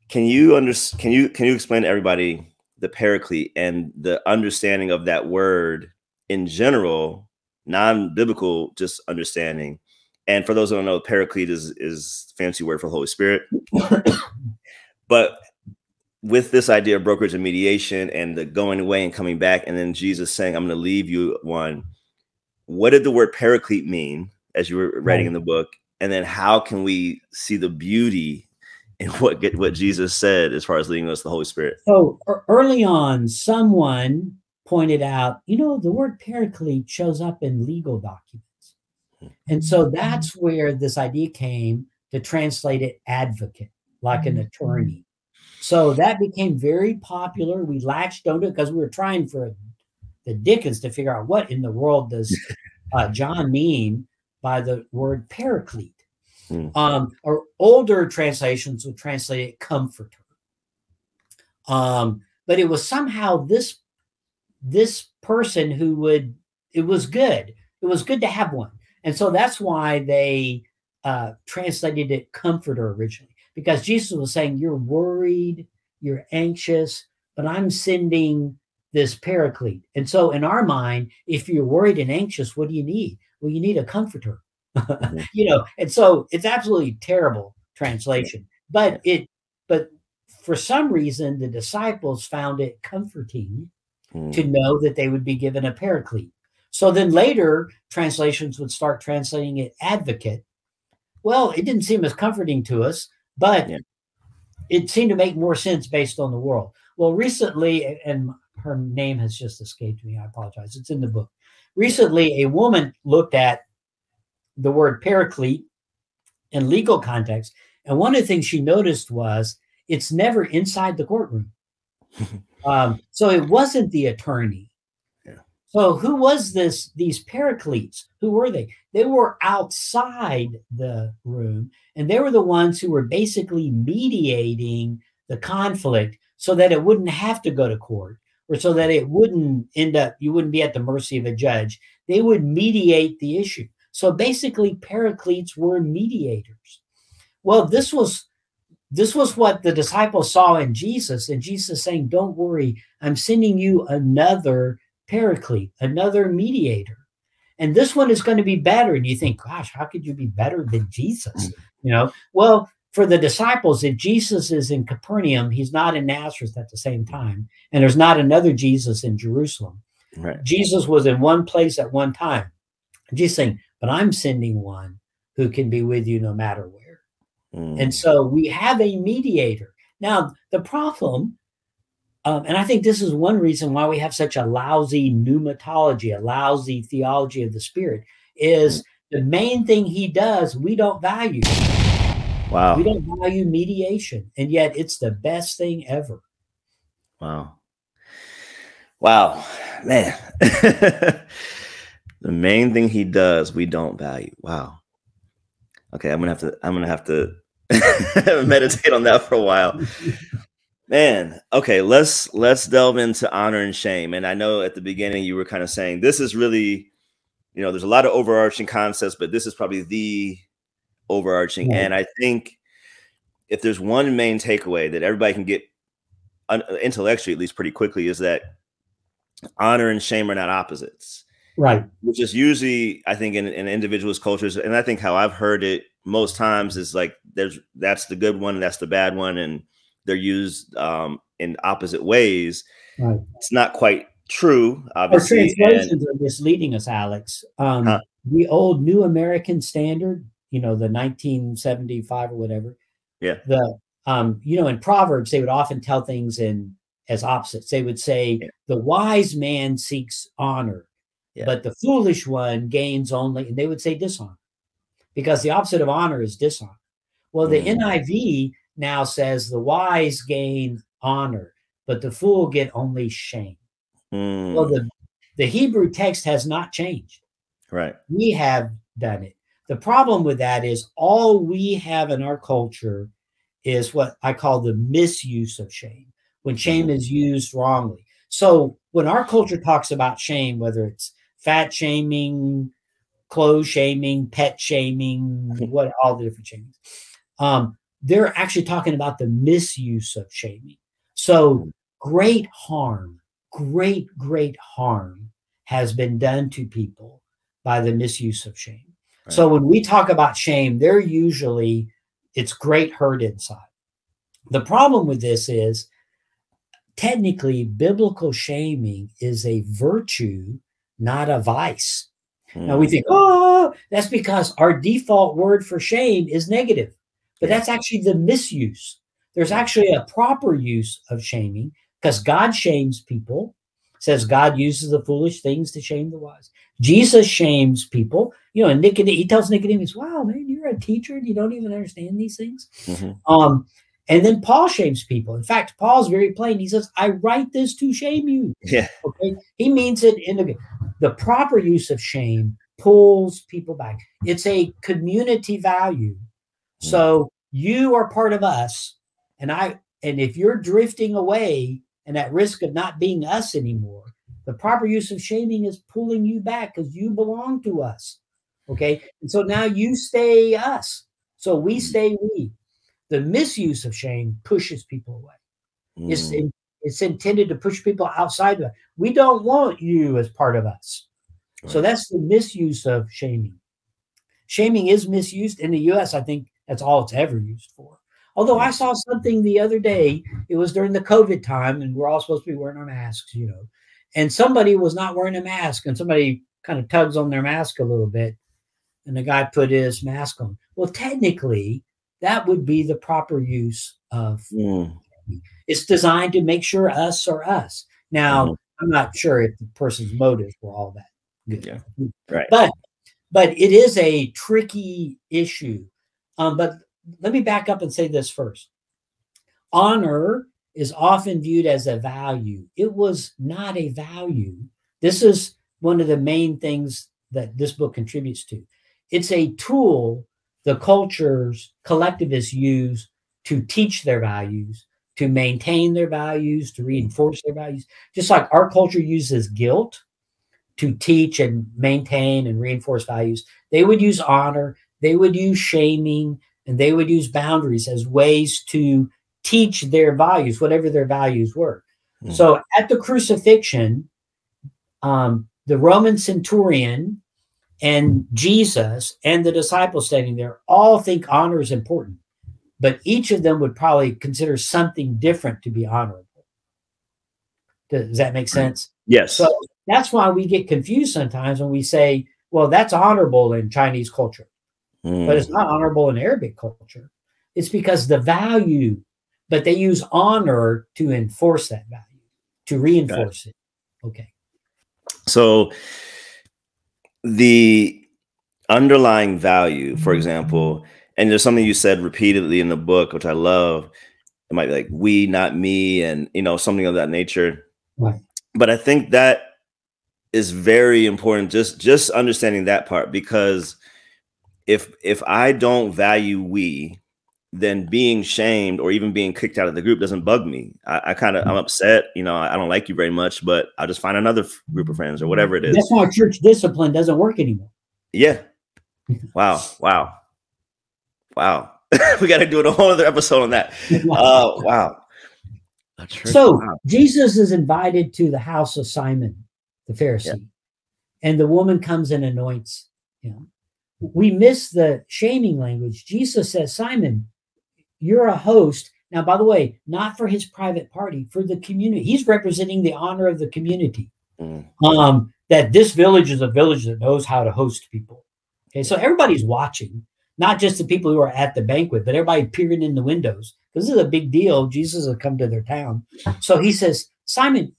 Can you explain to everybody the Paraclete and the understanding of that word in general, non-biblical, just understanding? And for those who don't know, Paraclete is fancy word for Holy Spirit. But with this idea of brokerage and mediation and the going away and coming back, and then Jesus saying, I'm going to leave you one. What did the word Paraclete mean as you were writing in the book? And then how can we see the beauty in what Jesus said as far as leading us to the Holy Spirit? So early on, someone pointed out, the word Paraclete shows up in legal documents. And so that's where this idea came to translate it advocate, like an attorney. So that became very popular. We latched onto it because we were trying for the dickens to figure out what in the world does John mean by the word Paraclete. Or older translations would translate it comforter. But it was somehow this person who it was good. It was good to have one. And so that's why they translated it comforter originally, because Jesus was saying, you're worried, you're anxious, but I'm sending this Paraclete. And so in our mind, if you're worried and anxious, what do you need? Well, you need a comforter. And so it's absolutely terrible translation, but for some reason, the disciples found it comforting to know that they would be given a Paraclete. So then later translations would start translating it advocate. Well, it didn't seem as comforting to us, but it seemed to make more sense based on the world. Well, recently, and her name has just escaped me, I apologize, it's in the book. Recently, a woman looked at the word Paraclete in legal context, and one of the things she noticed was it's never inside the courtroom. So it wasn't the attorney. So who was these Paracletes? Who were they? They were outside the room, and they were the ones who were basically mediating the conflict so that it wouldn't have to go to court, or so that it wouldn't you wouldn't be at the mercy of a judge. They would mediate the issue. So basically, Paracletes were mediators. Well, this was what the disciples saw in Jesus, and Jesus saying, don't worry, I'm sending you another Paraclete, another mediator. And this one is going to be better. And you think, gosh, how could you be better than Jesus? Well, for the disciples, if Jesus is in Capernaum, he's not in Nazareth at the same time. And there's not another Jesus in Jerusalem. Right. Jesus was in one place at one time. Jesus saying, but I'm sending one who can be with you no matter where. And so we have a mediator. Now, the problem, and I think this is one reason why we have such a lousy pneumatology, a lousy theology of the Spirit, is the main thing he does, we don't value. Wow. We don't value mediation, and yet it's the best thing ever. Wow. Wow, man. The main thing he does, we don't value. Wow. Okay, I'm gonna have to meditate on that for a while. Man, okay, let's delve into honor and shame. And I know at the beginning you were kind of saying this is really, there's a lot of overarching concepts, but this is probably the overarching. And I think if there's one main takeaway that everybody can get intellectually, at least pretty quickly, is that honor and shame are not opposites. Right. Which is usually, I think, in individualist cultures, and I think how I've heard it most times is like that's the good one, that's the bad one, and they're used in opposite ways. Right. It's not quite true, obviously. Our translations are misleading us, Alex. The old New American Standard, the 1975 or whatever. Yeah. In Proverbs, they would often tell things in as opposites. They would say the wise man seeks honor, but the foolish one gains only, and they would say dishonor, because the opposite of honor is dishonor. Well, the NIV now says the wise gain honor, but the fool get only shame. Well, the Hebrew text has not changed. Right. We have done it. The problem with that is all we have in our culture is what I call the misuse of shame, when shame is used wrongly. So when our culture talks about shame, whether it's fat shaming, clothes shaming, pet shaming, what all the different shamings, they're actually talking about the misuse of shaming. So great harm has been done to people by the misuse of shame. Right. So when we talk about shame, it's great hurt inside. The problem with this is technically biblical shaming is a virtue, not a vice. Now we think, oh, that's because our default word for shame is negative, but that's actually the misuse. There's actually a proper use of shaming, because God shames people, says God uses the foolish things to shame the wise. Jesus shames people. You know, and he tells Nicodemus, wow, man, you're a teacher and you don't even understand these things. And then Paul shames people. In fact, Paul's very plain. He says, I write this to shame you. Yeah. Okay. He means it in the proper use of shame pulls people back. It's a community value. So you are part of us. And if you're drifting away and at risk of not being us anymore, the proper use of shaming is pulling you back because you belong to us. Okay. And so now you stay us. So we stay we. The misuse of shame pushes people away. It's intended to push people outside of it. We don't want you as part of us. Right. So that's the misuse of shaming. Shaming is misused in the U.S. I think that's all it's ever used for. Although I saw something the other day, it was during the COVID time, and we're all supposed to be wearing our masks, you know, and somebody was not wearing a mask, and somebody kind of tugs on their mask a little bit, and the guy put his mask on. Well, technically, that would be the proper use of it's designed to make sure us are us. Now, I'm not sure if the person's motives were all that good. Yeah. Right. But it is a tricky issue. But let me back up and say this first. Honor is often viewed as a value. It was not a value. This is one of the main things that this book contributes to. It's a tool the cultures collectivists use to teach their values, to maintain their values, to reinforce their values. Just like our culture uses guilt to teach and maintain and reinforce values, they would use honor, they would use shaming, and they would use boundaries as ways to teach their values, whatever their values were. So at the crucifixion, the Roman centurion and Jesus and the disciples standing there all think honor is important, but each of them would probably consider something different to be honorable. Does that make sense? Yes. So that's why we get confused sometimes when we say, well, that's honorable in Chinese culture, but it's not honorable in Arabic culture. It's because the value, but they use honor to enforce that value, to reinforce it. Okay. So the underlying value, for example, and there's something you said repeatedly in the book, which I love. It might be like we, not me, and something of that nature. Right. But I think that is very important. Just understanding that part, because if I don't value we, then being shamed or even being kicked out of the group doesn't bug me. I'm upset. I don't like you very much, but I'll just find another group of friends or whatever it is. That's why church discipline doesn't work anymore. Yeah. Wow. We got to do a whole other episode on that. Wow. So Jesus is invited to the house of Simon, the Pharisee, and the woman comes and anoints him. We miss the shaming language. Jesus says, Simon, you're a host. Now, by the way, not for his private party, for the community. He's representing the honor of the community. That this village is a village that knows how to host people. Okay, so everybody's watching, not just the people who are at the banquet, but everybody peering in the windows because this is a big deal. Jesus has come to their town. So he says, Simon,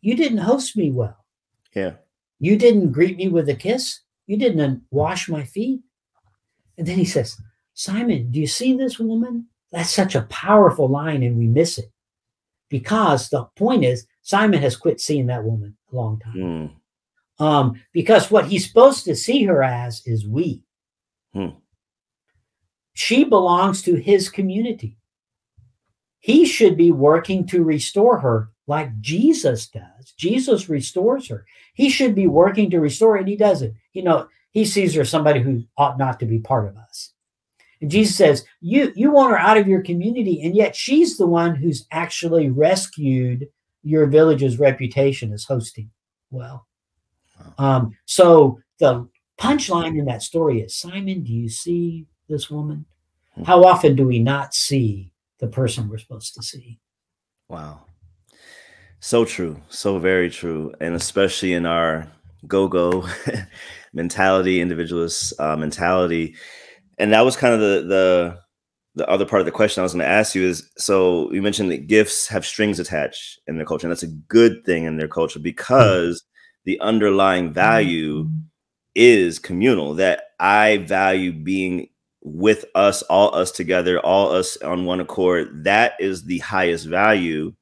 you didn't host me well. Yeah. You didn't greet me with a kiss. You didn't wash my feet. And then he says, Simon, do you see this woman? That's such a powerful line, and we miss it. Because the point is, Simon has quit seeing that woman a long time. Because what he's supposed to see her as is we. She belongs to his community. He should be working to restore her like Jesus does. Jesus restores her. He should be working to restore her, and he doesn't. You know, he sees her as somebody who ought not to be part of us. And Jesus says, you want her out of your community, and yet she's the one who's actually rescued your village's reputation as hosting well. So the punchline in that story is, Simon, do you see this woman? How often do we not see the person we're supposed to see? Wow. So true. So very true. And especially in our go-go mentality, individualist mentality. And that was kind of the other part of the question I was going to ask you is, so you mentioned that gifts have strings attached in their culture, and that's a good thing in their culture because the underlying value is communal, that I value being with us, all us together, all us on one accord. That is the highest value.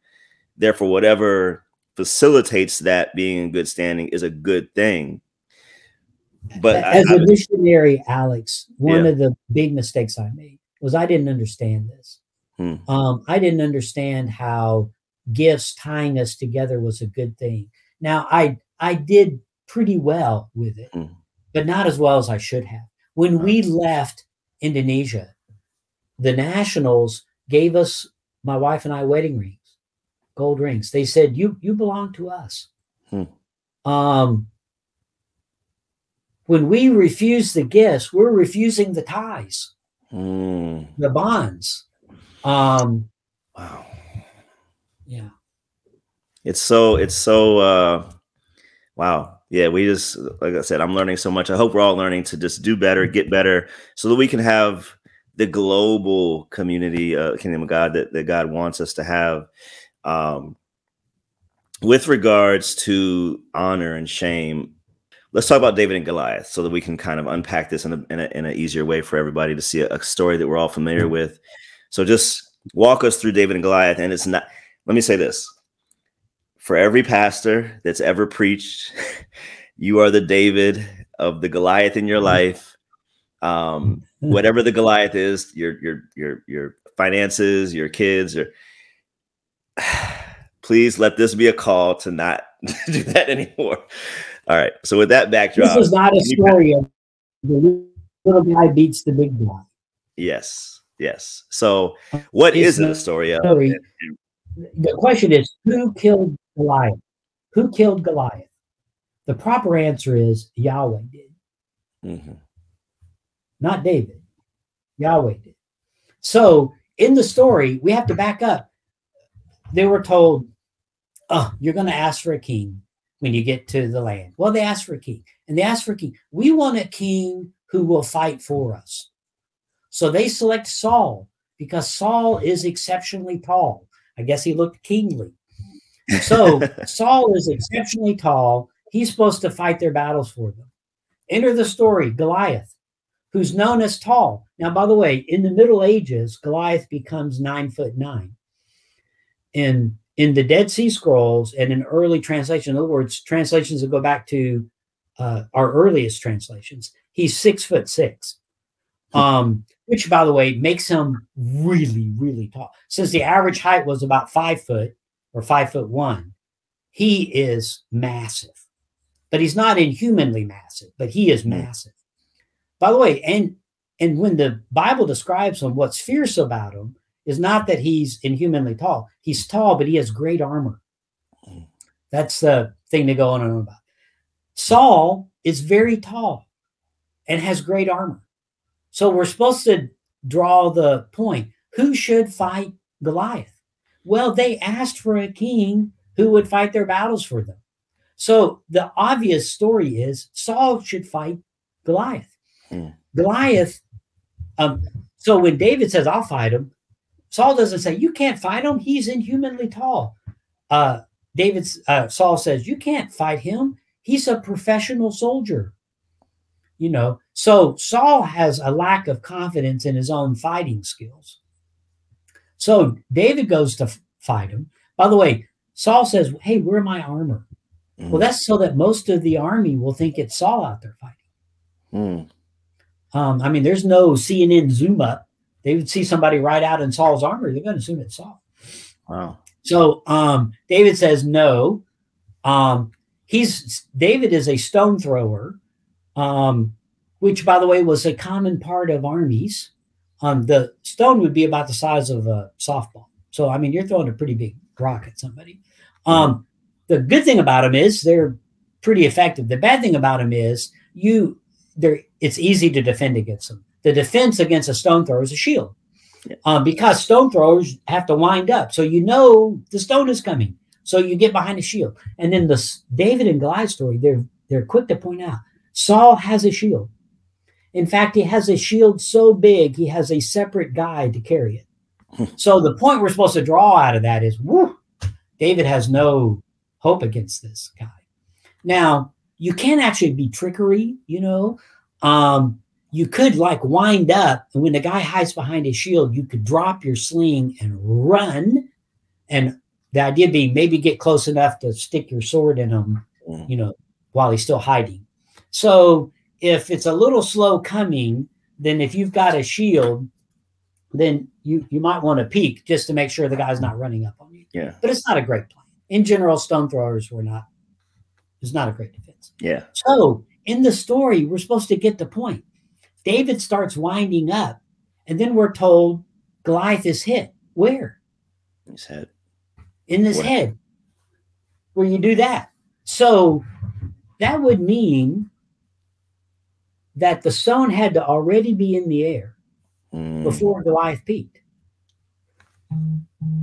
Therefore, whatever facilitates that being in good standing is a good thing. But as a missionary, Alex, one of the big mistakes I made was I didn't understand this. I didn't understand how gifts tying us together was a good thing. Now, I did pretty well with it, but not as well as I should have. When we left Indonesia, the nationals gave us, my wife and I, wedding rings, gold rings. They said, you belong to us. When we refuse the gifts, we're refusing the ties, the bonds. Wow. Yeah. It's so, wow. Yeah. We just, like I said, I'm learning so much. I hope we're all learning to just do better, get better, so that we can have the global community, kingdom of God that God wants us to have. With regards to honor and shame, let's talk about David and Goliath so that we can kind of unpack this in an easier way for everybody to see a story that we're all familiar with. So just walk us through David and Goliath. And it's not, let me say this, for every pastor that's ever preached, you are the David of the Goliath in your life. Whatever the Goliath is, your finances, your kids, or please let this be a call to not do that anymore. All right. So with that backdrop, this is not a story of the little guy beats the big guy. Yes. Yes. So what is the story of? The question is, who killed Goliath? Who killed Goliath? The proper answer is Yahweh did. Not David. Yahweh did. So in the story, we have to back up. They were told, oh, you're going to ask for a king when you get to the land. Well, they asked for a king, and they asked for a king. We want a king who will fight for us. So they select Saul because Saul is exceptionally tall. I guess he looked kingly. So Saul is exceptionally tall. He's supposed to fight their battles for them. Enter the story, Goliath, who's known as tall. Now, by the way, in the Middle Ages, Goliath becomes 9'9". In the Dead Sea Scrolls and in early translation, in other words, translations that go back to our earliest translations, he's 6'6", which, by the way, makes him really, really tall. Since the average height was about 5 foot or 5'1", he is massive. But he's not inhumanly massive, but he is massive. By the way, and when the Bible describes him, what's fierce about him is not that he's inhumanly tall. He's tall, but he has great armor. That's the thing to go on and on about. Saul is very tall and has great armor. So we're supposed to draw the point. Who should fight Goliath? Well, they asked for a king who would fight their battles for them. So the obvious story is Saul should fight Goliath. Goliath, so when David says, I'll fight him, Saul doesn't say, you can't fight him. He's inhumanly tall. Saul says, you can't fight him. He's a professional soldier. You know, so Saul has a lack of confidence in his own fighting skills. So David goes to fight him. By the way, Saul says, hey, where's my armor? Well, that's so that most of the army will think it's Saul out there fighting. I mean, there's no CNN zoom up. They would see somebody ride out in Saul's armor. They're going to assume it's Saul. Wow. So David says no. David is a stone thrower, which, by the way, was a common part of armies. The stone would be about the size of a softball. So, I mean, you're throwing a pretty big rock at somebody. The good thing about them is they're pretty effective. The bad thing about them is it's easy to defend against them. The defense against a stone thrower is a shield. Because stone throwers have to wind up. So you know the stone is coming. So you get behind a shield. And then the David and Goliath story, they're quick to point out, Saul has a shield. In fact, he has a shield so big, he has a separate guy to carry it. So the point we're supposed to draw out of that is, whoo, David has no hope against this guy. Now, you can actually be trickery, you know. You could like wind up, and when the guy hides behind his shield, you could drop your sling and run. And the idea being maybe get close enough to stick your sword in him, you know, while he's still hiding. So if it's a little slow coming, then if you've got a shield, then you might want to peek just to make sure the guy's not running up on you. Yeah. But it's not a great plan. In general, stone throwers it's not a great defense. Yeah. So in the story, we're supposed to get the point. David starts winding up, and then we're told Goliath is hit. Where? His head. In his head. Where you do that. So that would mean that the stone had to already be in the air before Goliath peaked.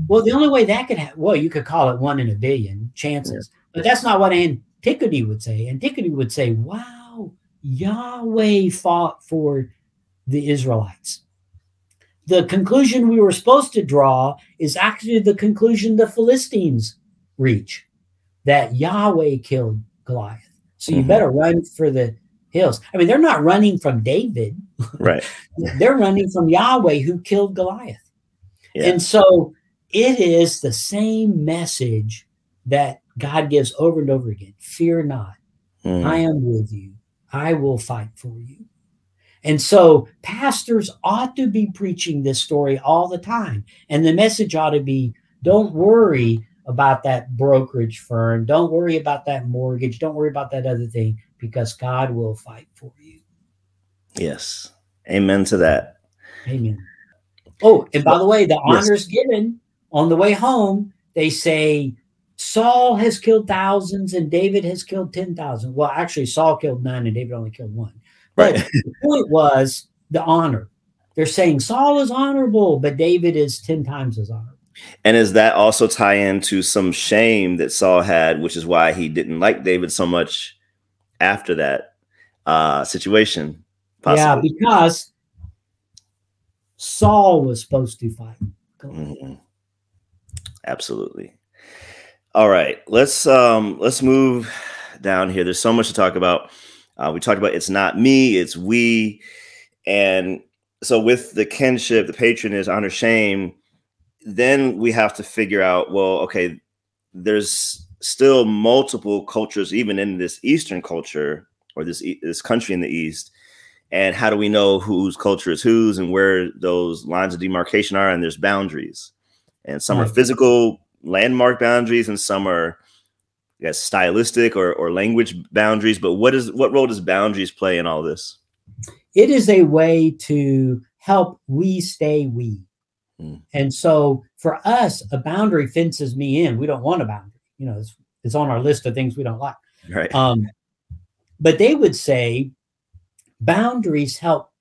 Well, the only way that could happen, well, you could call it 1 in a billion chances, but that's not what antiquity would say. Antiquity would say, wow, Yahweh fought for the Israelites. The conclusion we were supposed to draw is actually the conclusion the Philistines reach, that Yahweh killed Goliath. So you better run for the hills. I mean, they're not running from David. Right. They're running from Yahweh who killed Goliath. Yeah. And so it is the same message that God gives over and over again. Fear not. I am with you. I will fight for you. And so pastors ought to be preaching this story all the time. And the message ought to be, don't worry about that brokerage firm. Don't worry about that mortgage. Don't worry about that other thing, because God will fight for you. Yes. Amen to that. Amen. Oh, and by the way, the honors given on the way home, they say Saul has killed thousands and David has killed 10,000. Well, actually, Saul killed 9 and David only killed 1. But the point was the honor. They're saying Saul is honorable, but David is 10 times as honorable. And does that also tie into some shame that Saul had, which is why he didn't like David so much after that situation? Possibly. Yeah, because Saul was supposed to fight. Absolutely. All right, let's move down here. There's so much to talk about. We talked about it's not me, it's we. And so with the kinship, the patronage, honor, shame, then we have to figure out, well, okay, there's still multiple cultures, even in this Eastern culture or this country in the East. And how do we know whose culture is whose and where those lines of demarcation are? And there's boundaries. And some are physical landmark boundaries, and some are, I guess, stylistic or language boundaries. But what role does boundaries play in all this? It is a way to help we stay we. And so for us, a boundary fences me in. We don't want a boundary. You know, it's on our list of things we don't like. Right. But they would say boundaries help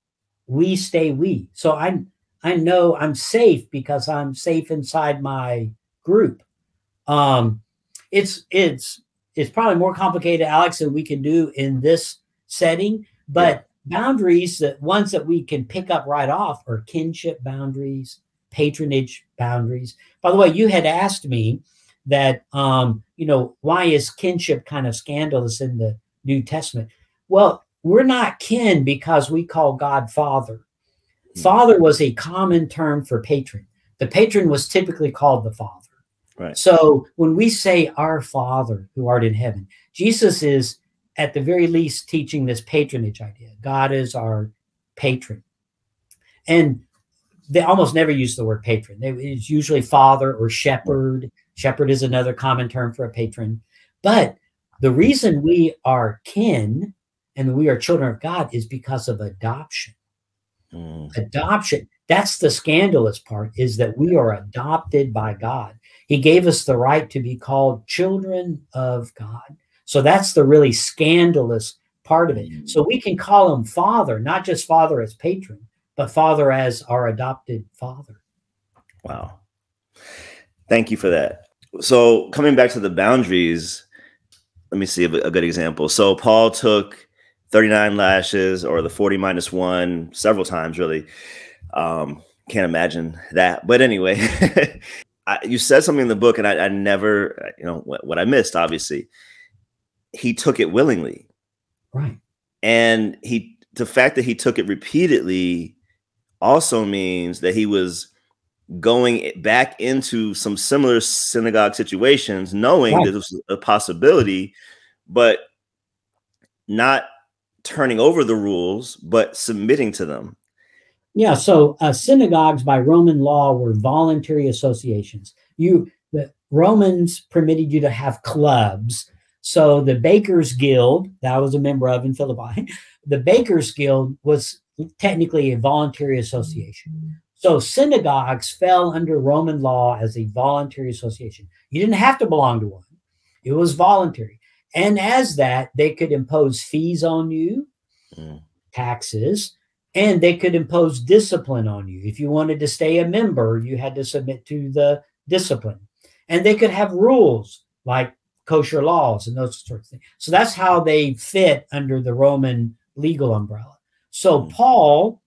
we stay we. So I know I'm safe because I'm safe inside my group. It's probably more complicated, Alex, than we can do in this setting. But boundaries, that ones that we can pick up right off, are kinship boundaries, patronage boundaries. By the way, you had asked me that, why is kinship kind of scandalous in the New Testament? Well, we're not kin because we call God Father. Father was a common term for patron. The patron was typically called the Father. Right. So when we say our Father who art in heaven, Jesus is at the very least teaching this patronage idea. God is our patron. And they almost never use the word patron. It's usually father or shepherd. Shepherd is another common term for a patron. But the reason we are kin and we are children of God is because of adoption. Adoption. That's the scandalous part, is that we are adopted by God. He gave us the right to be called children of God. So that's the really scandalous part of it. So we can call him Father, not just Father as patron, but Father as our adopted Father. Wow. Thank you for that. So coming back to the boundaries, let me see a good example. So Paul took 39 lashes, or the 40 minus 1, several times, really. Can't imagine that. But anyway, you said something in the book, and I never, what I missed, obviously. He took it willingly. Right. And the fact that he took it repeatedly also means that he was going back into some similar synagogue situations, knowing that this was a possibility, but not turning over the rules, but submitting to them. Yeah. So synagogues by Roman law were voluntary associations. The Romans permitted you to have clubs. So the Bakers Guild, that I was a member of in Philippi, the Bakers Guild was technically a voluntary association. So synagogues fell under Roman law as a voluntary association. You didn't have to belong to one. It was voluntary. And as that, they could impose fees on you, taxes, and they could impose discipline on you. If you wanted to stay a member, you had to submit to the discipline. And they could have rules like kosher laws and those sorts of things. So that's how they fit under the Roman legal umbrella. So Paul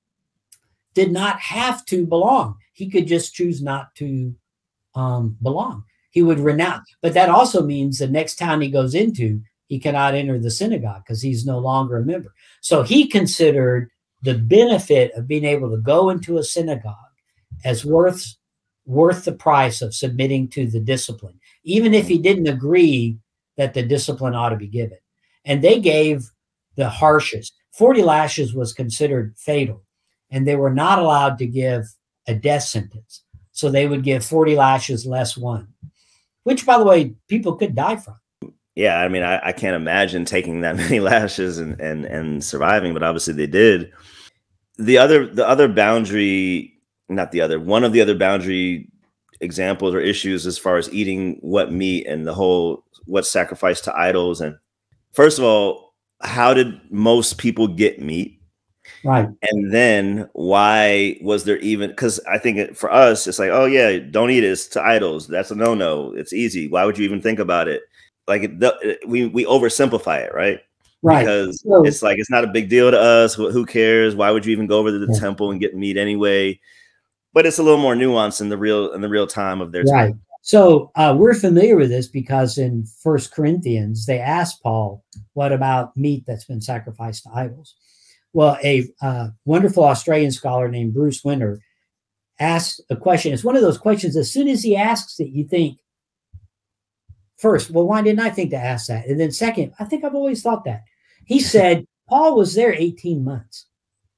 did not have to belong. He could just choose not to belong. He would renounce. But that also means the next town he goes into, he cannot enter the synagogue because he's no longer a member. So he considered the benefit of being able to go into a synagogue as worth the price of submitting to the discipline, even if he didn't agree that the discipline ought to be given. And they gave the harshest. 40 lashes was considered fatal, and they were not allowed to give a death sentence. So they would give 40 lashes less 1, which, by the way, people could die from. Yeah, I mean, I can't imagine taking that many lashes and surviving, but obviously they did. One of the other boundary examples or issues as far as eating what meat and the whole what's sacrificed to idols. And first of all, how did most people get meat? Right. And then why was there even, because I think for us, it's like, oh yeah, don't eat it, it's to idols. That's a no-no. It's easy. Why would you even think about it? Like we oversimplify it, right? Right. Because it's like, it's not a big deal to us. Who cares? Why would you even go over to the temple and get meat anyway? But it's a little more nuanced in the real time of their time. Right. So we're familiar with this because in 1 Corinthians, they asked Paul, what about meat that's been sacrificed to idols? Well, a wonderful Australian scholar named Bruce Winter asked a question. It's one of those questions, as soon as he asks it, you think, first, well, why didn't I think to ask that? And then second, I think I've always thought that. He said, Paul was there 18 months.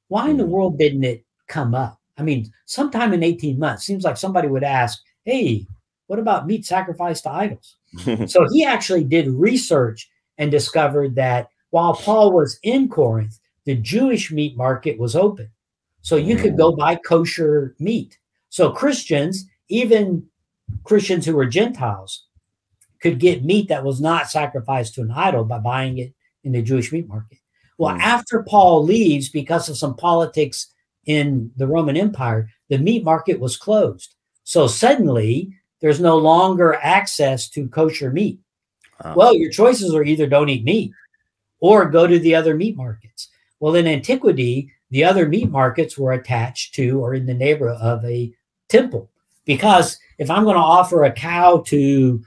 Why in the world didn't it come up? I mean, sometime in 18 months, seems like somebody would ask, hey, what about meat sacrificed to idols? So he actually did research and discovered that while Paul was in Corinth, the Jewish meat market was open. So you could go buy kosher meat. So Christians, even Christians who were Gentiles, could get meat that was not sacrificed to an idol by buying it in the Jewish meat market. Well, after Paul leaves, because of some politics in the Roman Empire, the meat market was closed. So suddenly there's no longer access to kosher meat. Well, your choices are either don't eat meat or go to the other meat markets. Well, in antiquity, the other meat markets were attached to or in the neighborhood of a temple. Because if I'm going to offer a cow to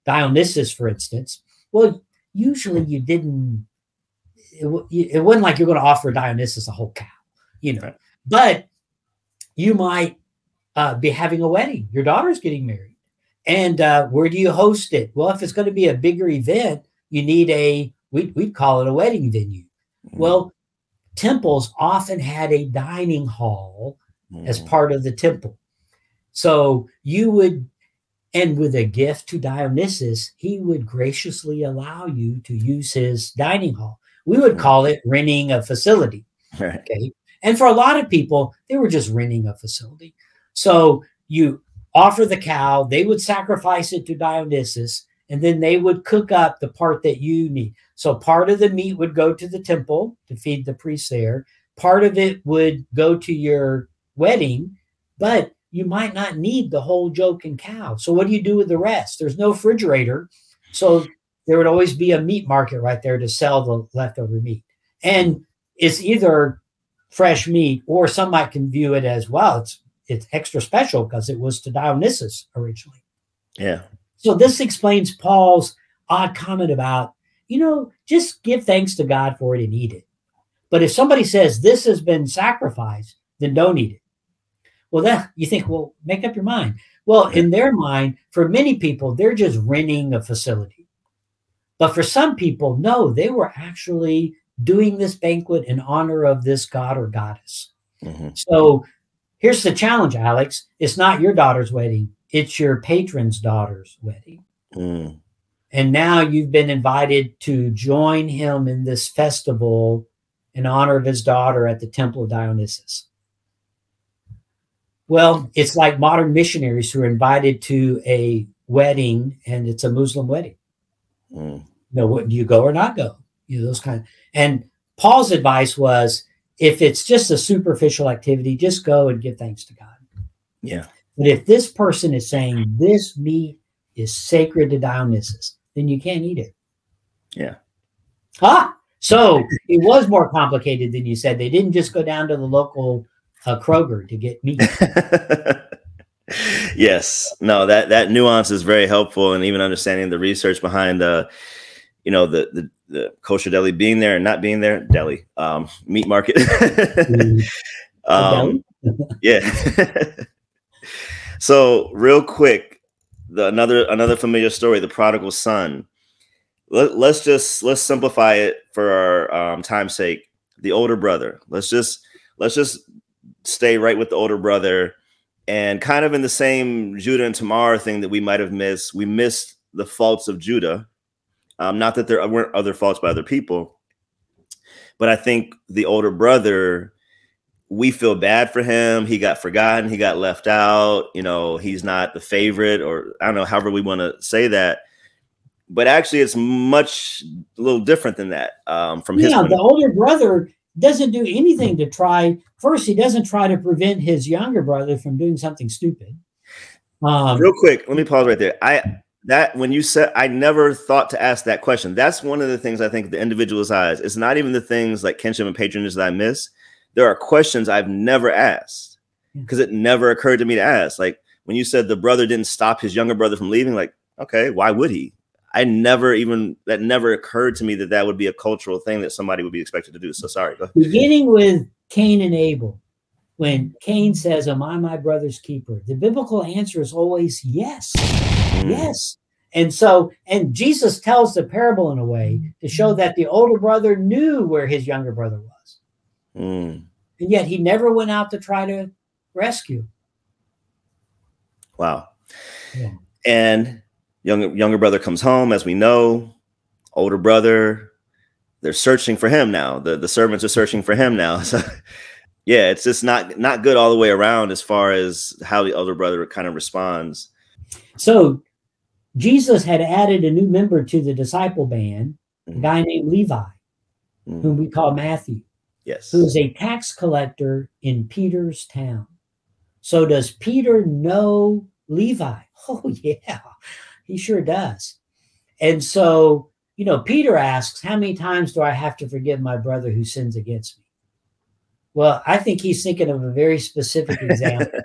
Dionysus, for instance, well, usually you didn't, it wasn't like you're going to offer Dionysus a whole cow, you know, but you might be having a wedding. Your daughter's getting married. And where do you host it? Well, if it's going to be a bigger event, you need we'd call it a wedding venue. Well, temples often had a dining hall as part of the temple. So you would, and with a gift to Dionysus, he would graciously allow you to use his dining hall. We would call it renting a facility. Okay. And for a lot of people, they were just renting a facility. So you offer the cow, they would sacrifice it to Dionysus, and then they would cook up the part that you need. So part of the meat would go to the temple to feed the priests there. Part of it would go to your wedding, but you might not need the whole joking cow. So what do you do with the rest? There's no refrigerator. So there would always be a meat market right there to sell the leftover meat. And it's either fresh meat, or some might can view it as, well, it's extra special because it was to Dionysus originally. Yeah. So this explains Paul's odd comment about, just give thanks to God for it and eat it. But if somebody says this has been sacrificed, then don't eat it. Well, then you think, well, make up your mind. Well, in their mind, for many people, they're just renting a facility. But for some people, no, they were actually doing this banquet in honor of this god or goddess. So here's the challenge, Alex. It's not your daughter's wedding. It's your patron's daughter's wedding. And now you've been invited to join him in this festival in honor of his daughter at the temple of Dionysus. Well, it's like modern missionaries who are invited to a wedding, and it's a Muslim wedding. What, do you go or not go? Those kind of. And Paul's advice was, if it's just a superficial activity, just go and give thanks to God. Yeah. But if this person is saying this meat is sacred to Dionysus, then you can't eat it. Yeah. So it was more complicated than you said. They didn't just go down to the local Kroger to get meat. Yes. No, that nuance is very helpful, and even understanding the research behind the kosher deli being there and not being there, deli, meat market. Yeah. So real quick, another familiar story, the prodigal son. Let's simplify it for our time's sake. The older brother. Let's just stay right with the older brother, and kind of in the same Judah and Tamar thing that we might have missed. We missed the faults of Judah. Not that there weren't other faults by other people, but I think the older brother, we feel bad for him. He got forgotten. He got left out. He's not the favorite, or I don't know, however we want to say that. But actually, it's a little different than that from his point. The older brother doesn't do anything to try. First, he doesn't try to prevent his younger brother from doing something stupid. Real quick, let me pause right there. When you said, I never thought to ask that question. That's one of the things I think the individualist eyes. It's not even the things like kinship and patronage that I miss. There are questions I've never asked because it never occurred to me to ask. Like when you said the brother didn't stop his younger brother from leaving, like, okay, why would he? That never occurred to me that would be a cultural thing that somebody would be expected to do. So sorry. Beginning with Cain and Abel, when Cain says, am I my brother's keeper? The biblical answer is always yes. Yes. And Jesus tells the parable in a way to show that the older brother knew where his younger brother was. And yet he never went out to try to rescue. Wow. Yeah. And younger brother comes home, as we know. Older brother, they're searching for him now. The servants are searching for him now. So yeah, it's just not good all the way around as far as how the older brother kind of responds. So Jesus had added a new member to the disciple band, a guy named Levi, whom we call Matthew. Yes. Who is a tax collector in Peter's town. So does Peter know Levi? Oh, yeah, he sure does. And so, Peter asks, how many times do I have to forgive my brother who sins against me? Well, I think he's thinking of a very specific example.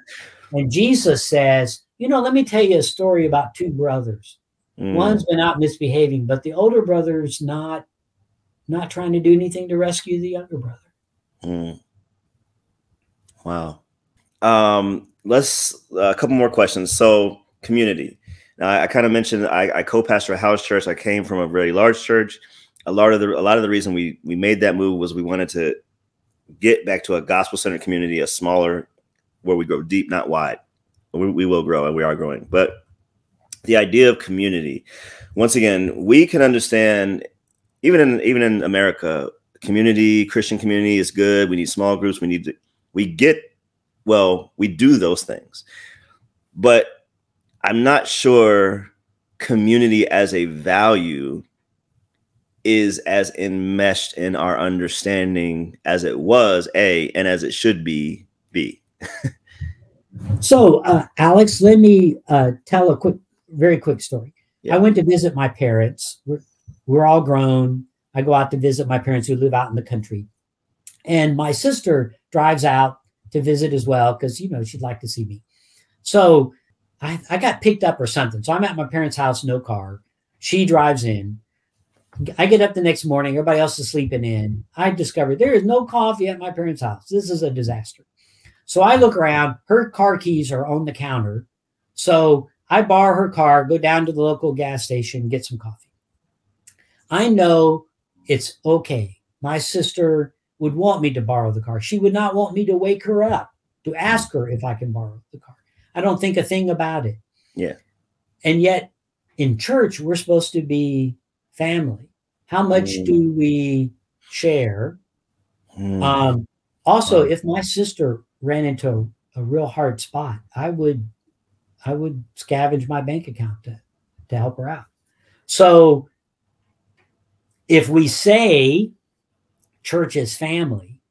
And Jesus says, you know, let me tell you a story about two brothers. One's been out misbehaving, but the older brother's not trying to do anything to rescue the younger brother. Wow. Let's a couple more questions. So community. Now, I kind of mentioned I co-pastor a house church. I came from a very large church. A lot of the reason we made that move was we wanted to get back to a gospel-centered community, a smaller, where we grow deep, not wide. We will grow, and we are growing. But the idea of community, once again, we can understand, even in America, community, Christian community is good. We need small groups. We do those things. But I'm not sure community as a value is as enmeshed in our understanding as it was, A, and as it should be, B. So, Alex, let me tell a very quick story. Yeah. I went to visit my parents. We're all grown. I go out to visit my parents who live out in the country. And my sister drives out to visit as well because, you know, she'd like to see me. So I got picked up or something. So I'm at my parents' house, no car. She drives in. I get up the next morning. Everybody else is sleeping in. I discovered there is no coffee at my parents' house. This is a disaster. So I look around. Her car keys are on the counter. So I borrow her car, go down to the local gas station, get some coffee. I know it's okay. My sister would want me to borrow the car. She would not want me to wake her up to ask her if I can borrow the car. I don't think a thing about it. Yeah. And yet in church, we're supposed to be family. How much do we share? Also, if my sister ran into a real hard spot, I would scavenge my bank account to help her out. So if we say church is family,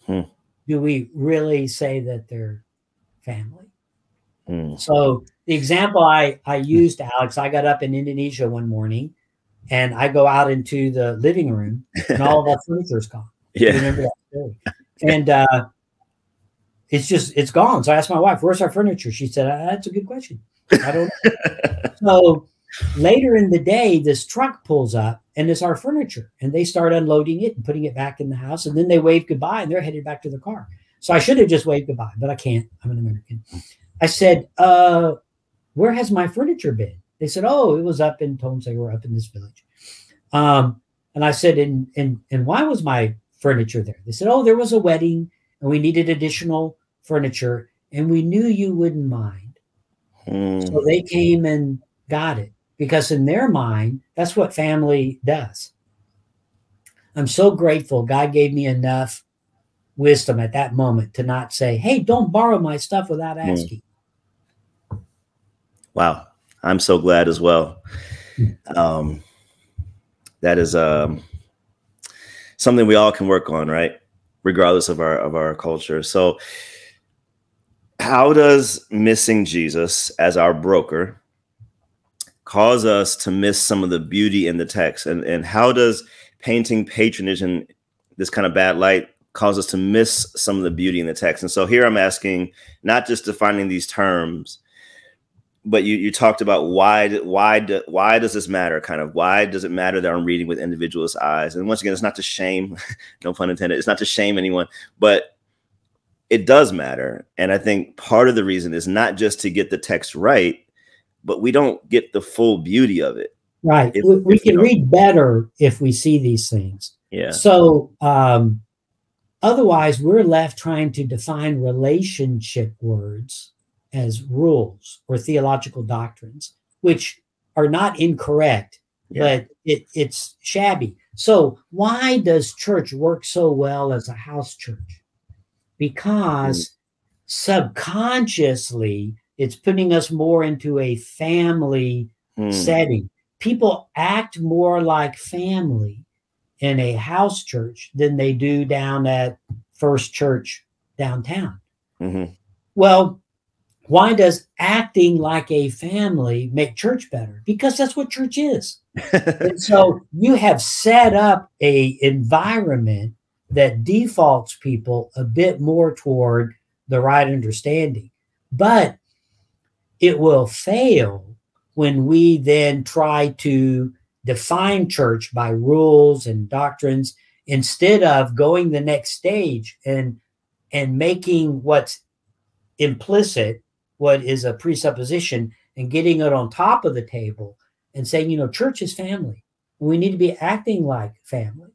do we really say that they're family? So the example I used, Alex, I got up in Indonesia one morning and I go out into the living room and all of our furniture is gone. Yeah. Remember that story? And it's gone. So I asked my wife, where's our furniture? She said, that's a good question. I don't know. So later in the day, this truck pulls up and it's our furniture and they start unloading it and putting it back in the house. And then they wave goodbye and they're headed back to the car. So I should have just waved goodbye, but I can't. I'm an American. I said, where has my furniture been? They said, oh, it was up in Tomes. They were up in this village. And I said, and why was my furniture there? They said, oh, there was a wedding and we needed additional furniture and we knew you wouldn't mind. So they came and got it because in their mind, that's what family does. I'm so grateful God gave me enough wisdom at that moment to not say, hey, don't borrow my stuff without asking. Wow. I'm so glad as well. That is something we all can work on, right? Regardless of our culture. So how does missing Jesus as our broker cause us to miss some of the beauty in the text? And how does painting patronage in this kind of bad light cause us to miss some of the beauty in the text? And so here I'm asking, not just defining these terms, but you talked about why does this matter? Kind of why does it matter that I'm reading with individualist eyes? And once again, it's not to shame, no pun intended. It's not to shame anyone, but it does matter. And I think part of the reason is not just to get the text right, but we don't get the full beauty of it. Right. We can read better if we see these things. Yeah. So otherwise, we're left trying to define relationship words as rules or theological doctrines, which are not incorrect, but it's shabby. So why does church work so well as a house church? Because subconsciously, it's putting us more into a family setting. People act more like family in a house church than they do down at First Church downtown. Well, why does acting like a family make church better? Because that's what church is. And so you have set up an environment that defaults people a bit more toward the right understanding. But it will fail when we then try to define church by rules and doctrines instead of going the next stage and making what's implicit, what is a presupposition, and getting it on top of the table and saying, you know, church is family. We need to be acting like family.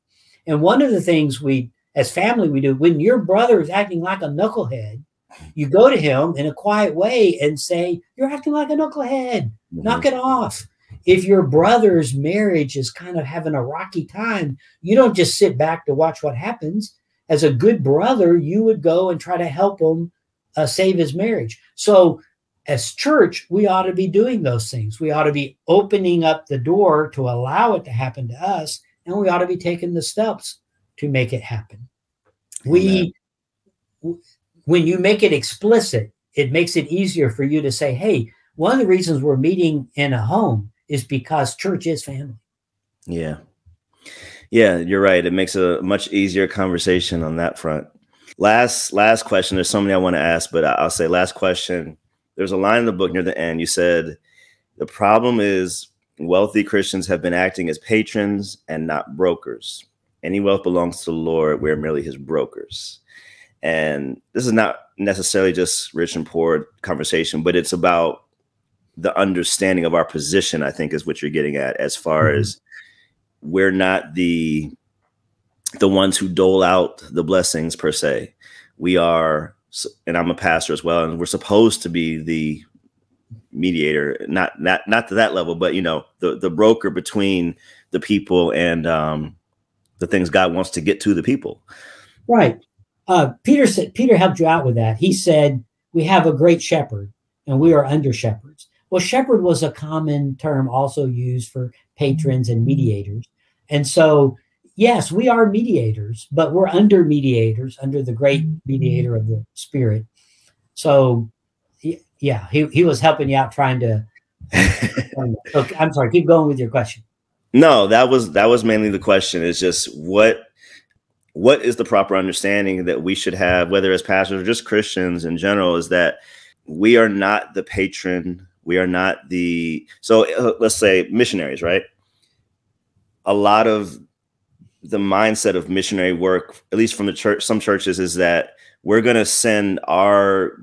And one of the things we, as family, we do, when your brother is acting like a knucklehead, you go to him in a quiet way and say, you're acting like a knucklehead. Knock it off. If your brother's marriage is kind of having a rocky time, you don't just sit back to watch what happens. As a good brother, you would go and try to help him save his marriage. So as church, we ought to be doing those things. We ought to be opening up the door to allow it to happen to us, and we ought to be taking the steps to make it happen. When you make it explicit, it makes it easier for you to say, hey, one of the reasons we're meeting in a home is because church is family. Yeah. Yeah, you're right. It makes a much easier conversation on that front. Last question. There's so many I want to ask, but I'll say last question. There's a line in the book near the end. You said, the problem is wealthy Christians have been acting as patrons and not brokers. Any wealth belongs to the Lord. We're merely his brokers. And this is not necessarily just rich and poor conversation, but it's about the understanding of our position, I think, is what you're getting at, as far as we're not the ones who dole out the blessings per se. We are, and I'm a pastor as well, and we're supposed to be the mediator, not to that level, but, you know, the broker between the people and the things God wants to get to the people. Right. Peter helped you out with that. He said, we have a great shepherd and we are under shepherds. Well, shepherd was a common term also used for patrons and mediators. And so, yes, we are mediators, but we're under mediators, under the great mediator of the Spirit. So, yeah, he was helping you out trying to. Okay, I'm sorry. Keep going with your question. No, that was mainly the question. Is just what is the proper understanding that we should have, whether as pastors or just Christians in general, is that we are not the patron. We are not let's say missionaries, right? A lot of the mindset of missionary work, at least from the church, some churches, is that we're going to send our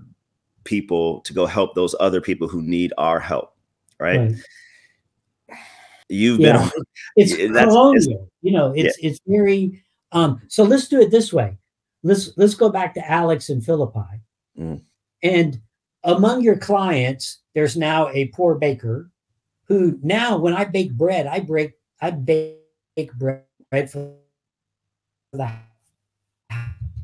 people to go help those other people who need our help, right? You've been on, it's colonial, you know, it's very, so let's do it this way. Let's go back to Alex in Philippi. And among your clients, there's now a poor baker who now, when I bake bread, I bake bread for the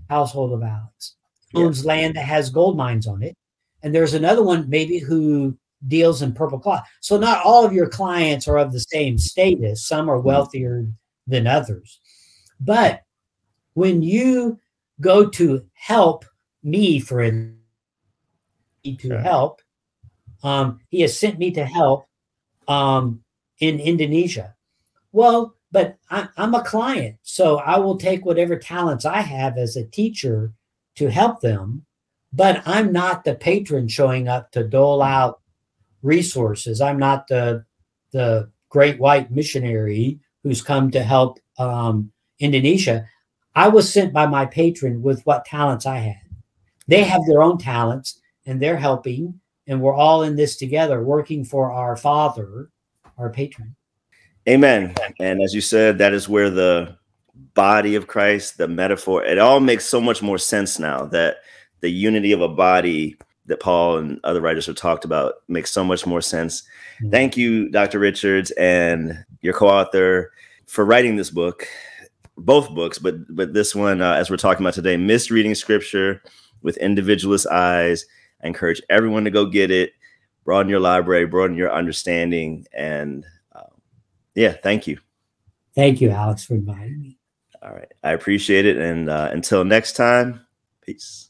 household of Alex. Owns land that has gold mines on it. And there's another one maybe who deals in purple cloth. So not all of your clients are of the same status. Some are wealthier than others. But when you go to help me, for instance, help, he has sent me to help in Indonesia. Well, but I'm a client, so I will take whatever talents I have as a teacher to help them, but I'm not the patron showing up to dole out resources. I'm not the great white missionary who's come to help Indonesia. I was sent by my patron with what talents I had. They have their own talents and they're helping, and we're all in this together working for our Father, our patron. Amen. And as you said, that is where the body of Christ, the metaphor, it all makes so much more sense now, that the unity of a body that Paul and other writers have talked about makes so much more sense. Thank you, Dr. Richards, and your co-author for writing this book, both books, but this one, as we're talking about today, Misreading Scripture with Individualist Eyes. I encourage everyone to go get it, broaden your library, broaden your understanding, and yeah, thank you. Thank you, Alex, for inviting me. All right. I appreciate it. And until next time, peace.